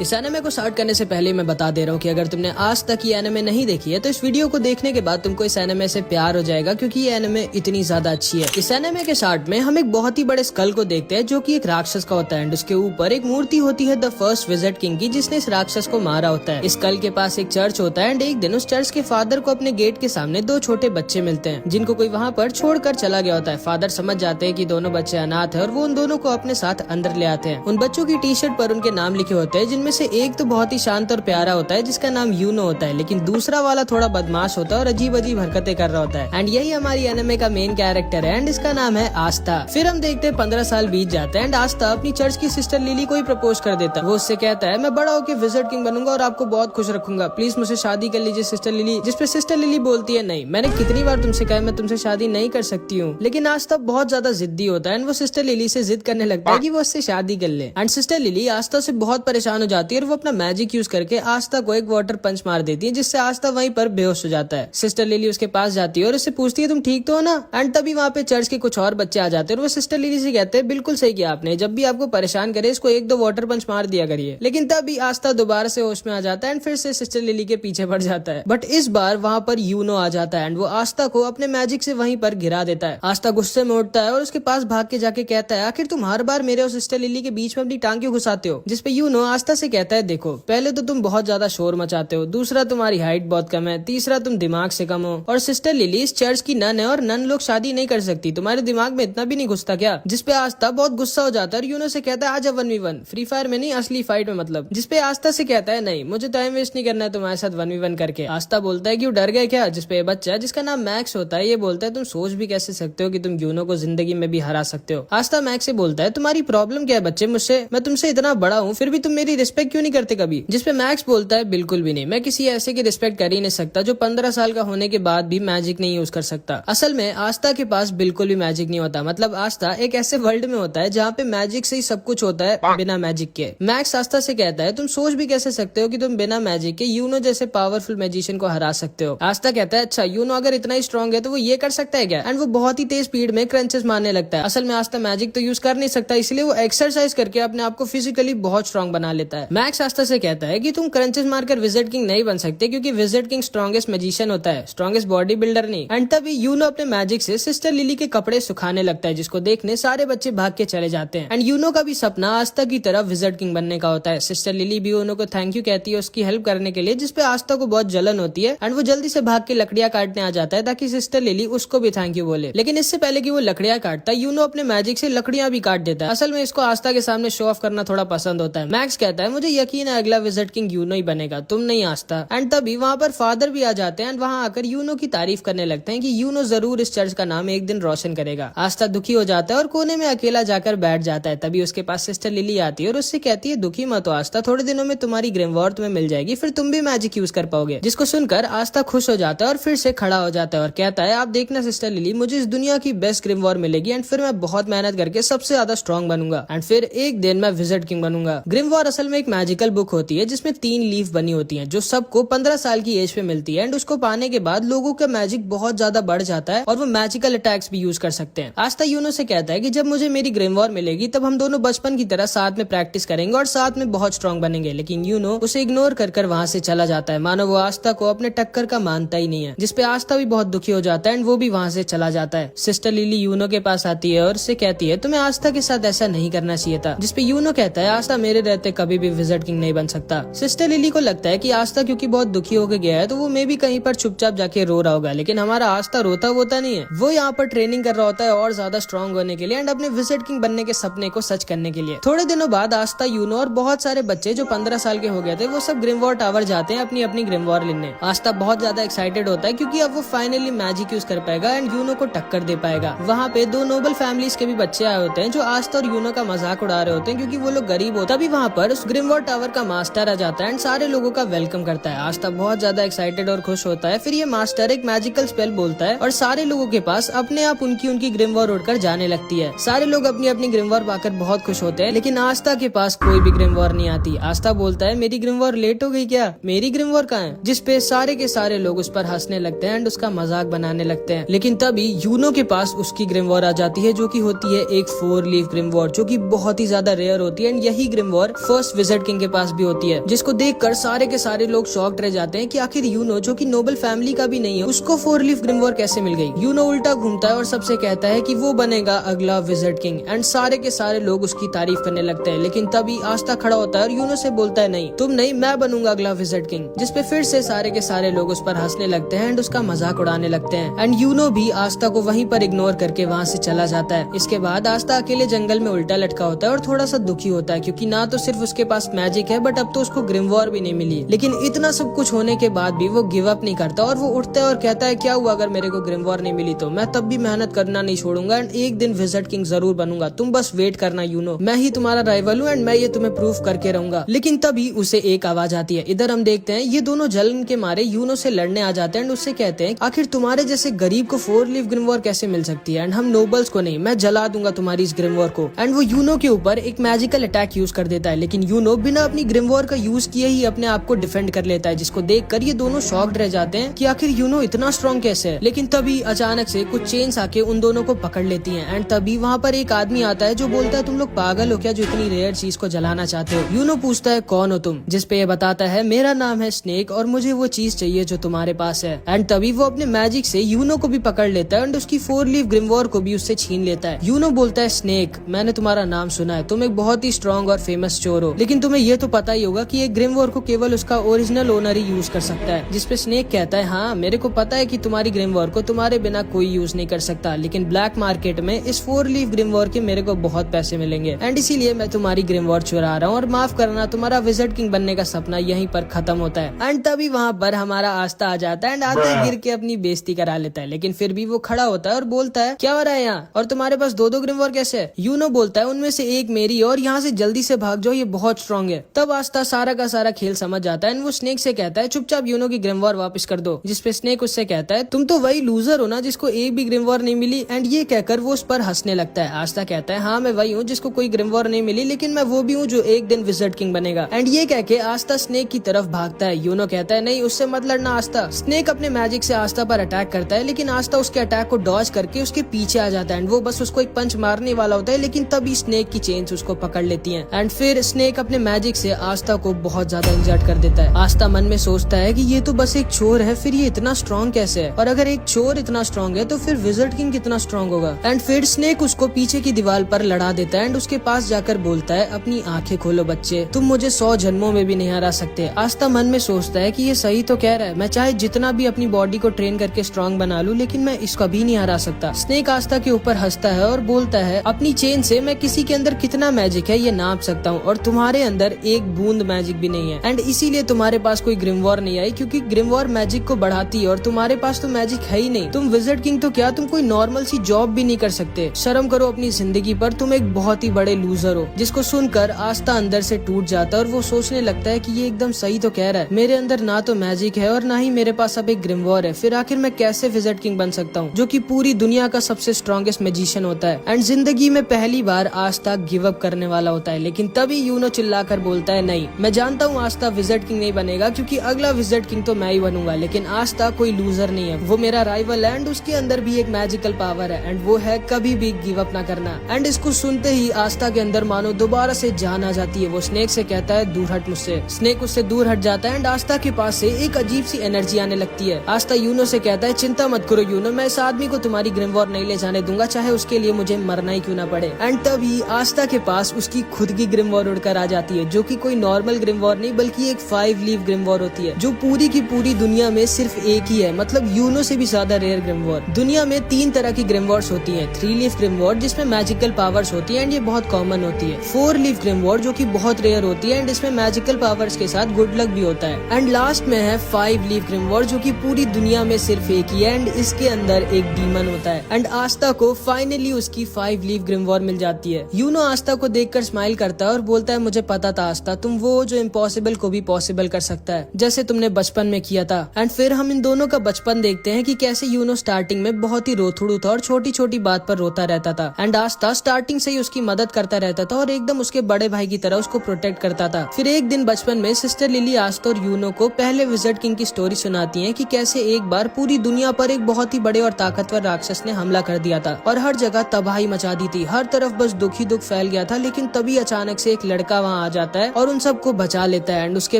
इस एनिमे को स्टार्ट करने से पहले मैं बता दे रहा हूँ कि अगर तुमने आज तक ये एनिमे नहीं देखी है तो इस वीडियो को देखने के बाद तुमको इस एनिमे से प्यार हो जाएगा, क्योंकि ये एनिमे इतनी ज्यादा अच्छी है। इस एनिमे के स्टार्ट में हम एक बहुत ही बड़े स्कल को देखते हैं जो कि एक राक्षस का होता है एंड उसके ऊपर एक मूर्ति होती है द फर्स्ट विजिट किंग की, जिसने इस राक्षस को मारा होता है। इस स्कल के पास एक चर्च होता है एंड एक दिन उस चर्च के फादर को अपने गेट के सामने दो छोटे बच्चे मिलते हैं जिनको कोई वहाँ पर छोड़कर चला गया होता है। फादर समझ जाते हैं कि दोनों बच्चे अनाथ है और वो उन दोनों को अपने साथ अंदर ले आते हैं। उन बच्चों की टी शर्ट पर उनके नाम लिखे होते हैं, जिनमें से एक तो बहुत ही शांत और प्यारा होता है जिसका नाम यूनो होता है, लेकिन दूसरा वाला थोड़ा बदमाश होता है और अजीब अजीब हरकतें कर रहा होता है। एंड यही हमारी एनिमे का मेन कैरेक्टर है एंड इसका नाम है आस्था। फिर हम देखते हैं 15 साल बीत जाते हैं एंड आस्था अपनी चर्च की सिस्टर लिली को ही प्रपोज कर देता है। वो उससे कहता है मैं बड़ा होकर विजिट किंग बनूंगा और आपको बहुत खुश रखूंगा, प्लीज मुझसे शादी कर लीजिए सिस्टर लिली। जिसपे सिस्टर लिली बोलती है नहीं, मैंने कितनी बार तुमसे कहा मैं तुमसे शादी नहीं कर सकती हूँ। लेकिन आस्था बहुत ज्यादा जिद्दी होता है एंड वो सिस्टर लिली से जिद करने लगता है कि वो उससे शादी कर ले। एंड सिस्टर लिली आस्था से बहुत परेशान हो जाती है और वो अपना मैजिक यूज करके आस्था को एक वाटर पंच मार देती है, जिससे आस्था वहीं पर बेहोश हो जाता है। सिस्टर लिली उसके पास जाती है और उससे पूछती है तुम ठीक तो हो ना। एंड तभी वहाँ पे चर्च के कुछ और बच्चे आ जाते हैं और वो सिस्टर लिली से कहते हैं बिल्कुल सही किया आपने, जब भी आपको परेशान करे इसको एक दो वाटर पंच मार दिया करिए। लेकिन तभी आस्था दोबारा से होश में आ जाता है एंड फिर से सिस्टर लिली के पीछे पड़ जाता है। बट इस बार वहाँ पर यूनो आ जाता है एंड वो आस्था को अपने मैजिक से वहीं पर गिरा देता है। आस्था गुस्से में उठता है और उसके पास भाग के जाके कहता है आखिर तुम हर बार मेरे और सिस्टर लिली के बीच में अपनी टांग क्यों घुसाते हो। जिसपे यूनो आस्था से कहता है देखो, पहले तो तुम बहुत ज्यादा शोर मचाते हो, दूसरा तुम्हारी हाइट बहुत कम है, तीसरा तुम दिमाग से कम हो, और सिस्टर लिली इस चर्च की नन है और नन लोग शादी नहीं कर सकती, तुम्हारे दिमाग में इतना भी नहीं घुसता क्या। जिसपे आस्था बहुत गुस्सा हो जाता है और यूनो से कहता है आजा 1v1, फ्री फायर में नहीं असली फाइट में मतलब। जिसपे आस्था से कहता है नहीं, मुझे टाइम वेस्ट नहीं करना है तुम्हारे साथ 1v1 करके। आस्था बोलता है कि वो डर गए क्या। जिसपे बच्चा जिसका नाम मैक्स होता है ये बोलता है तुम सोच भी कैसे सकते हो कि तुम यूनो को जिंदगी में भी हरा सकते हो। आस्था मैक्स से बोलता है तुम्हारी प्रॉब्लम क्या है बच्चे, मुझसे मैं तुमसे इतना बड़ा हूँ फिर भी तुम मेरी रिस्पेक्ट क्यों नहीं करते कभी। जिसपे मैक्स बोलता है बिल्कुल भी नहीं, मैं किसी ऐसे की रिस्पेक्ट कर ही नहीं सकता जो 15 साल का होने के बाद भी मैजिक नहीं यूज कर सकता। असल में आस्था के पास बिल्कुल भी मैजिक नहीं होता, मतलब आस्था एक ऐसे वर्ल्ड में होता है जहाँ पे मैजिक से ही सब कुछ होता है बिना मैजिक के। मैक्स आस्था से कहता है तुम सोच भी कैसे सकते हो कि तुम बिना मैजिक के यूनो जैसे पावरफुल मैजिशियन को हरा सकते हो। आस्था कहता है अच्छा यूनो अगर इतना ही स्ट्रॉन्ग है तो वो ये कर सकता है क्या। एंड वो बहुत ही तेज स्पीड में क्रंचेस मारने लगता है। असल में आस्था मैजिक तो यूज कर नहीं सकता, इसलिए वो एक्सरसाइज करके अपने आप को फिजिकली बहुत स्ट्रॉन्ग बना लेता है। मैक्स आस्था से कहता है कि तुम क्रंचेस मारकर विजिट किंग नहीं बन सकते, क्योंकि विजिट किंग स्ट्रॉन्गेस्ट मैजिशियन होता है, स्ट्रॉन्गेस्ट बॉडी बिल्डर नहीं। एंड तभी यूनो अपने मैजिक से सिस्टर लिली के कपड़े सुखाने लगता है, जिसको देखने सारे बच्चे भाग के चले जाते हैं। एंड यूनो का भी सपना आस्था की तरह विजिट किंग बनने का होता है। सिस्टर लिली भी यूनो को थैंक यू कहती है उसकी हेल्प करने के लिए, जिसपे आस्था को बहुत जलन होती है एंड वो जल्दी से भाग के लकड़ियां काटने आ जाता है ताकि सिस्टर लिली उसको भी थैंक यू बोले। लेकिन इससे पहले कि वो लकड़ियां काटता है यूनो अपने मैजिक से लकड़ियां भी काट देता है। असल में इसको आस्था के सामने शो ऑफ करना थोड़ा पसंद होता है। मैक्स कहता है मुझे यकीन है अगला विजिट किंग यूनो ही बनेगा, तुम नहीं आस्था। एंड तभी वहाँ पर फादर भी आ जाते हैं एंड वहाँ आकर यूनो की तारीफ करने लगते हैं कि यूनो जरूर इस चर्च का नाम एक दिन रोशन करेगा। आस्था दुखी हो जाता है और कोने में अकेला जाकर बैठ जाता है। तभी उसके पास सिस्टर लिली आती है और उससे कहती है दुखी मत हो आस्था, थोड़े दिनों में तुम्हारी ग्रिमवॉर तुम्हें मिल जाएगी, फिर तुम भी मैजिक यूज कर पाओगे। जिसको सुनकर आस्था खुश हो जाता है और फिर से खड़ा हो जाता है और कहता है आप देखना सिस्टर लिली, मुझे इस दुनिया की बेस्ट ग्रिमवॉर मिलेगी एंड फिर मैं बहुत मेहनत करके सबसे ज्यादा स्ट्रॉन्ग बनूंगा एंड फिर एक दिन मैं विजिट किंग बनूंगा। ग्रिमवॉर असल में एक मैजिकल बुक होती है जिसमें 3 लीफ बनी होती है जो सबको 15 साल की एज पे मिलती है एंड उसको पाने के बाद लोगों का मैजिक बहुत ज्यादा बढ़ जाता है और वो मैजिकल अटैक्स भी यूज कर सकते हैं। आस्था यूनो से कहता है कि जब मुझे मेरी ग्रिमवॉर मिलेगी तब हम दोनों बचपन की तरह साथ में प्रैक्टिस करेंगे और साथ में बहुत स्ट्रॉन्ग बनेंगे। लेकिन यूनो उसे इग्नोर कर वहाँ से चला जाता है, मानो वो आस्था को अपने टक्कर का मानता ही नहीं है। जिसपे आस्था भी बहुत दुखी हो जाता है एंड वो भी वहाँ से चला जाता है। सिस्टर लिली यूनो के पास आती है और उससे कहती है तुम्हें आस्था के साथ ऐसा नहीं करना चाहिए था। जिसपे यूनो कहता है आस्था मेरे रहते कभी भी विजिट किंग नहीं बन सकता। सिस्टर लिली को लगता है कि आस्था क्योंकि बहुत दुखी होकर गया है तो वो मे भी कहीं पर चुपचाप जाके रो रहा होगा, लेकिन हमारा आस्था रोता वोता नहीं है, वो यहाँ पर ट्रेनिंग कर रहा होता है और ज्यादा स्ट्रॉन्ग होने के लिए एंड अपने विजिट किंग बनने के सपने को सच करने के लिए। थोड़े दिनों बाद आस्था यूनो और बहुत सारे बच्चे जो 15 साल के हो गए थे वो सब ग्रिमवॉर टावर जाते हैं अपनी अपनी ग्रिमवॉर लेने। आस्था बहुत ज्यादा एक्साइटेड होता है क्योंकि अब वो फाइनली मैजिक यूज कर पाएगा एंड यूनो को टक्कर दे पाएगा। वहाँ पे 2 नोबल फैमिलीज के भी बच्चे आए होते हैं जो आस्था और यूनो का मजाक उड़ा रहे होते हैं क्योंकि वो लोग गरीब होता। तभी वहाँ पर उस ग्रिमवॉर टावर का मास्टर आ जाता है एंड सारे लोगों का वेलकम करता है। आस्था बहुत ज्यादा एक्साइटेड और खुश होता है। फिर ये मास्टर एक मैजिकल स्पेल बोलता है और सारे लोगों के पास अपने आप उनकी ग्रिमवॉर उड़कर जाने लगती है। सारे लोग अपनी अपनी ग्रिमवॉर पाकर बहुत खुश होते हैं, लेकिन आस्था के पास कोई भी ग्रिमवॉर नहीं आती। आस्था बोलता है मेरी ग्रिमवॉर लेट हो गई क्या, मेरी ग्रिमवॉर कहाँ है। जिसपे सारे के सारे लोग उस पर हंसने लगते हैं एंड उसका मजाक बनाने लगते हैं। लेकिन तभी यूनो के पास उसकी ग्रिमवॉर आ जाती है जो कि होती है एक 4 लीफ ग्रिमवॉर जो कि बहुत ही ज्यादा रेयर होती है एंड यही ग्रिमवॉर फर्स्ट विज़र्ड किंग के पास भी होती है, जिसको देखकर सारे के सारे लोग शॉक्ड रह जाते हैं कि आखिर यूनो जो कि नोबल फैमिली का भी नहीं है उसको 4 लीफ ग्रिमवॉर कैसे मिल गई। यूनो उल्टा घूमता है और सबसे कहता है कि वो बनेगा अगला विज़र्ड किंग एंड सारे के सारे लोग उसकी तारीफ करने लगते हैं। लेकिन तभी आस्था खड़ा होता है और यूनो से बोलता है नहीं तुम नहीं, मैं बनूंगा अगला विज़र्ड किंग, जिसपे फिर से सारे के सारे लोग उस पर हंसने लगते हैं एंड उसका मजाक उड़ाने लगते हैं। एंड यूनो भी आस्था को वहीं पर इग्नोर करके वहाँ से चला जाता है। इसके बाद आस्था अकेले जंगल में उल्टा लटका होता है और थोड़ा सा दुखी होता है क्योंकि ना तो सिर्फ उसके पास मैजिक है बट अब तो उसको ग्रिमवॉर भी नहीं मिली। लेकिन इतना सब कुछ होने के बाद भी वो गिव अप नहीं करता और वो उठता है और कहता है क्या हुआ अगर मेरे को ग्रिमवॉर नहीं मिली तो मैं तब भी मेहनत करना नहीं छोड़ूंगा एंड एक दिन विज़र्ड किंग जरूर बनूंगा, तुम बस वेट करना यूनो, मैं ही तुम्हारा राइवल हूँ एंड मैं ये तुम्हें प्रूफ करके रहूंगा। लेकिन तभी उसे एक आवाज आती है। इधर हम देखते हैं ये दोनों जलन के मारे यूनो से लड़ने आ जाते हैं एंड उससे कहते हैं आखिर तुम्हारे जैसे गरीब को 4 लीफ ग्रिमवॉर कैसे मिल सकती है एंड हम नोबल्स को नहीं, मैं जला दूंगा तुम्हारी इस ग्रिमवॉर को। एंड वो यूनो के ऊपर एक मैजिकल अटैक यूज कर देता है, लेकिन यूनो बिना अपनी ग्रिमवॉर का यूज किए ही अपने आप को डिफेंड कर लेता है, जिसको देखकर ये दोनों शॉक्ड रह जाते हैं कि आखिर यूनो इतना स्ट्रॉन्ग कैसे है। लेकिन तभी अचानक से कुछ चेन्स आके उन दोनों को पकड़ लेती हैं एंड तभी वहाँ पर एक आदमी आता है जो बोलता है तुम लोग पागल हो क्या जो इतनी रेयर चीज को जलाना चाहते हो। यूनो पूछता है कौन हो तुम, जिसपे ये बताता है मेरा नाम है स्नेक और मुझे वो चीज चाहिए जो तुम्हारे पास है। एंड तभी वो अपने मैजिक से यूनो को भी पकड़ लेता है एंड उसकी 4 लीफ ग्रिमवॉर को भी उससे छीन लेता है। यूनो बोलता है स्नेक मैंने तुम्हारा नाम सुना है, तुम एक बहुत ही स्ट्रॉन्ग और फेमस चोर हो, लेकिन तुम्हें ये तो पता ही होगा कि ये ग्रिमवॉर को केवल उसका ओरिजिनल ओनर ही यूज कर सकता है। जिसपे स्नेक कहता है हाँ मेरे को पता है कि तुम्हारी ग्रिमवॉर को तुम्हारे बिना कोई यूज नहीं कर सकता, लेकिन ब्लैक मार्केट में इस 4 लीफ ग्रिमवॉर के मेरे को बहुत पैसे मिलेंगे एंड इसीलिए मैं तुम्हारी ग्रिमवॉर चुरा रहा हूँ और माफ करना तुम्हारा विज़र्ड किंग बनने का सपना यहीं पर खत्म होता है। एंड तभी वहाँ पर हमारा आस्था आ जाता है एंड आस्था गिर के अपनी बेइज्जती करा लेता है, लेकिन फिर भी वो खड़ा होता है और बोलता है क्या हो रहा है यहाँ और तुम्हारे पास 2-2 ग्रिमवॉर कैसे है। यूनो बोलता है उनमें से एक मेरी और यहाँ से जल्दी से भाग जाओ, ये बहुत स्ट्रॉन्ग है। तब आस्था सारा का सारा खेल समझ जाता है एंड वो स्नेक से कहता है चुपचाप यूनो की ग्रिमवॉर वापस कर दो, जिसपे स्नेक उससे कहता है तुम तो वही लूजर हो ना जिसको एक भी ग्रिमवॉर नहीं मिली। एंड ये कहकर वो उस पर हंसने लगता है। आस्था कहता है हाँ मैं वही हूँ जिसको कोई ग्रिमवॉर नहीं मिली, लेकिन मैं वो भी हूँ जो एक दिन विज़र्ड किंग बनेगा। एंड ये कह के आस्था स्नेक की तरफ भागता है। यूनो कहता है नहीं उससे मत लड़ना आस्था। स्नेक अपने मैजिक से आस्था पर अटैक करता है, लेकिन आस्था उसके अटैक को डॉज करके उसके पीछे आ जाता है एंड वो बस उसको एक पंच मारने वाला होता है, लेकिन तभी स्नेक की चेन्स उसको पकड़ लेती हैं एंड फिर स्नेक अपने मैजिक से आस्था को बहुत ज्यादा इंजर्ड कर देता है। आस्था मन में सोचता है कि ये तो बस एक चोर है, फिर ये इतना स्ट्रॉन्ग कैसे है, और अगर एक चोर इतना स्ट्रॉन्ग है तो फिर विज़र्ड किंग कितना स्ट्रॉन्ग होगा। एंड फिर स्नेक उसको पीछे की दीवार पर लड़ा देता है एंड उसके पास जाकर बोलता है अपनी आंखें खोलो बच्चे, तुम मुझे 100 जन्मों में भी नहीं हरा सकते। आस्था मन में सोचता है कि ये सही तो कह रहा है, मैं चाहे जितना भी अपनी बॉडी को ट्रेन करके स्ट्रॉन्ग बना लूं, लेकिन मैं इसका भी नहीं हरा सकता। स्नेक आस्था के ऊपर हंसता है और बोलता है अपनी चेन से मैं किसी के अंदर कितना मैजिक है ये नाप सकता हूँ, और तुम्हारे अंदर एक बूंद मैजिक भी नहीं है एंड इसीलिए तुम्हारे पास कोई ग्रिमवॉर नहीं आई, क्योंकि ग्रिमवॉर मैजिक को बढ़ाती है और तुम्हारे पास तो मैजिक है ही नहीं। तुम विज़र्ड किंग तो क्या, तुम कोई नॉर्मल सी जॉब भी नहीं कर सकते। शर्म करो अपनी जिंदगी पर, तुम एक बहुत ही बड़े लूजर हो। जिसको सुनकर आस्था अंदर से टूट जाता है और वो सोचने लगता है कि ये एकदम सही तो कह रहा है, मेरे अंदर ना तो मैजिक है और ना ही मेरे पास अब एक ग्रिमवॉर है, फिर आखिर मैं कैसे विज़र्ड किंग बन सकता हूँ जो कि पूरी दुनिया का सबसे स्ट्रॉन्गेस्ट मैजिशियन होता है। एंड जिंदगी में पहली बार आस्था गिव अप करने वाला होता है, लेकिन तभी यूनो चिल्लाकर बोलता है नहीं, मैं जानता हूँ आस्था विज़र्ड किंग नहीं बनेगा क्योंकि अगला विज़र्ड किंग तो मैं ही बनूंगा, लेकिन आस्था कोई लूजर नहीं है, वो मेरा राइवल है एंड उसके अंदर भी एक मैजिकल पावर है एंड वो है कभी भी गिव अप ना करना। एंड इसको सुनते ही आस्था के अंदर मानो दोबारा से जान आ जाती है। वो स्नेक से कहता है दूर हट मुझसे। स्नेक उससे दूर हट जाता है एंड आस्था के पास से एक अजीब सी एनर्जी आने लगती है। आस्था यूनो से कहता है चिंता मत करो यूनो, मैं इस आदमी को तुम्हारी ग्रिमवॉर नहीं ले जाने दूंगा, चाहे उसके लिए मुझे मरना ही क्यों ना पड़े। एंड तभी आस्था के पास उसकी खुद की ग्रिमवॉर उड़कर आ जाती है, जो कि कोई नॉर्मल ग्रिमवॉर नहीं बल्कि एक 5 लीफ ग्रिमवॉर होती है, जो पूरी की पूरी दुनिया में सिर्फ एक ही है, मतलब यूनो से भी ज्यादा रेयर ग्रिमवॉर। दुनिया में 3 तरह की ग्रिमवॉर्स होती है। 3 लीफ ग्रिमवॉर जिसमें मैजिकल पावर्स होती है एंड ये बहुत कॉमन होती है। 4 लीफ ग्रिमवॉर जो कि बहुत रेयर होती है एंड इसमें मैजिकल पावर्स के साथ गुड लक भी होता है। एंड लास्ट में है 5 लीफ ग्रिमवॉर जो कि पूरी दुनिया में सिर्फ एक ही है एंड इसके अंदर एक डीमन होता है। एंड आस्था को फाइनली उसकी 5 लीफ ग्रिमवॉर मिल जाती है। यूनो आस्था को देखकर स्माइल करता है और बोलता है मुझे पता था आस्था, तुम वो जो इम्पॉसिबल को भी पॉसिबल कर सकता है, जैसे तुमने बचपन में किया था। एंड फिर हम इन दोनों का बचपन देखते हैं कि कैसे यूनो स्टार्टिंग में बहुत ही रोथड़ू था और छोटी छोटी बात पर रोता रहता था एंड आस्था स्टार्टिंग से ही उसकी मदद करता रहता था और एकदम उसके बड़े भाई की तरह उसको प्रोटेक्ट करता था। फिर एक दिन बचपन में सिस्टर लिली आस्था और यूनो को पहले विज़र्ड किंग की स्टोरी सुनाती है कि कैसे एक बार पूरी दुनिया पर एक बहुत ही बड़े और ताकतवर राक्षस ने हमला कर दिया था और हर जगह तबाही मचा दी थी। हर तरफ बस दुख ही दुख फैल गया था, लेकिन तभी अचानक से एक लड़का वहाँ वहाँ आ जाता है और उन सबको बचा लेता है। एंड उसके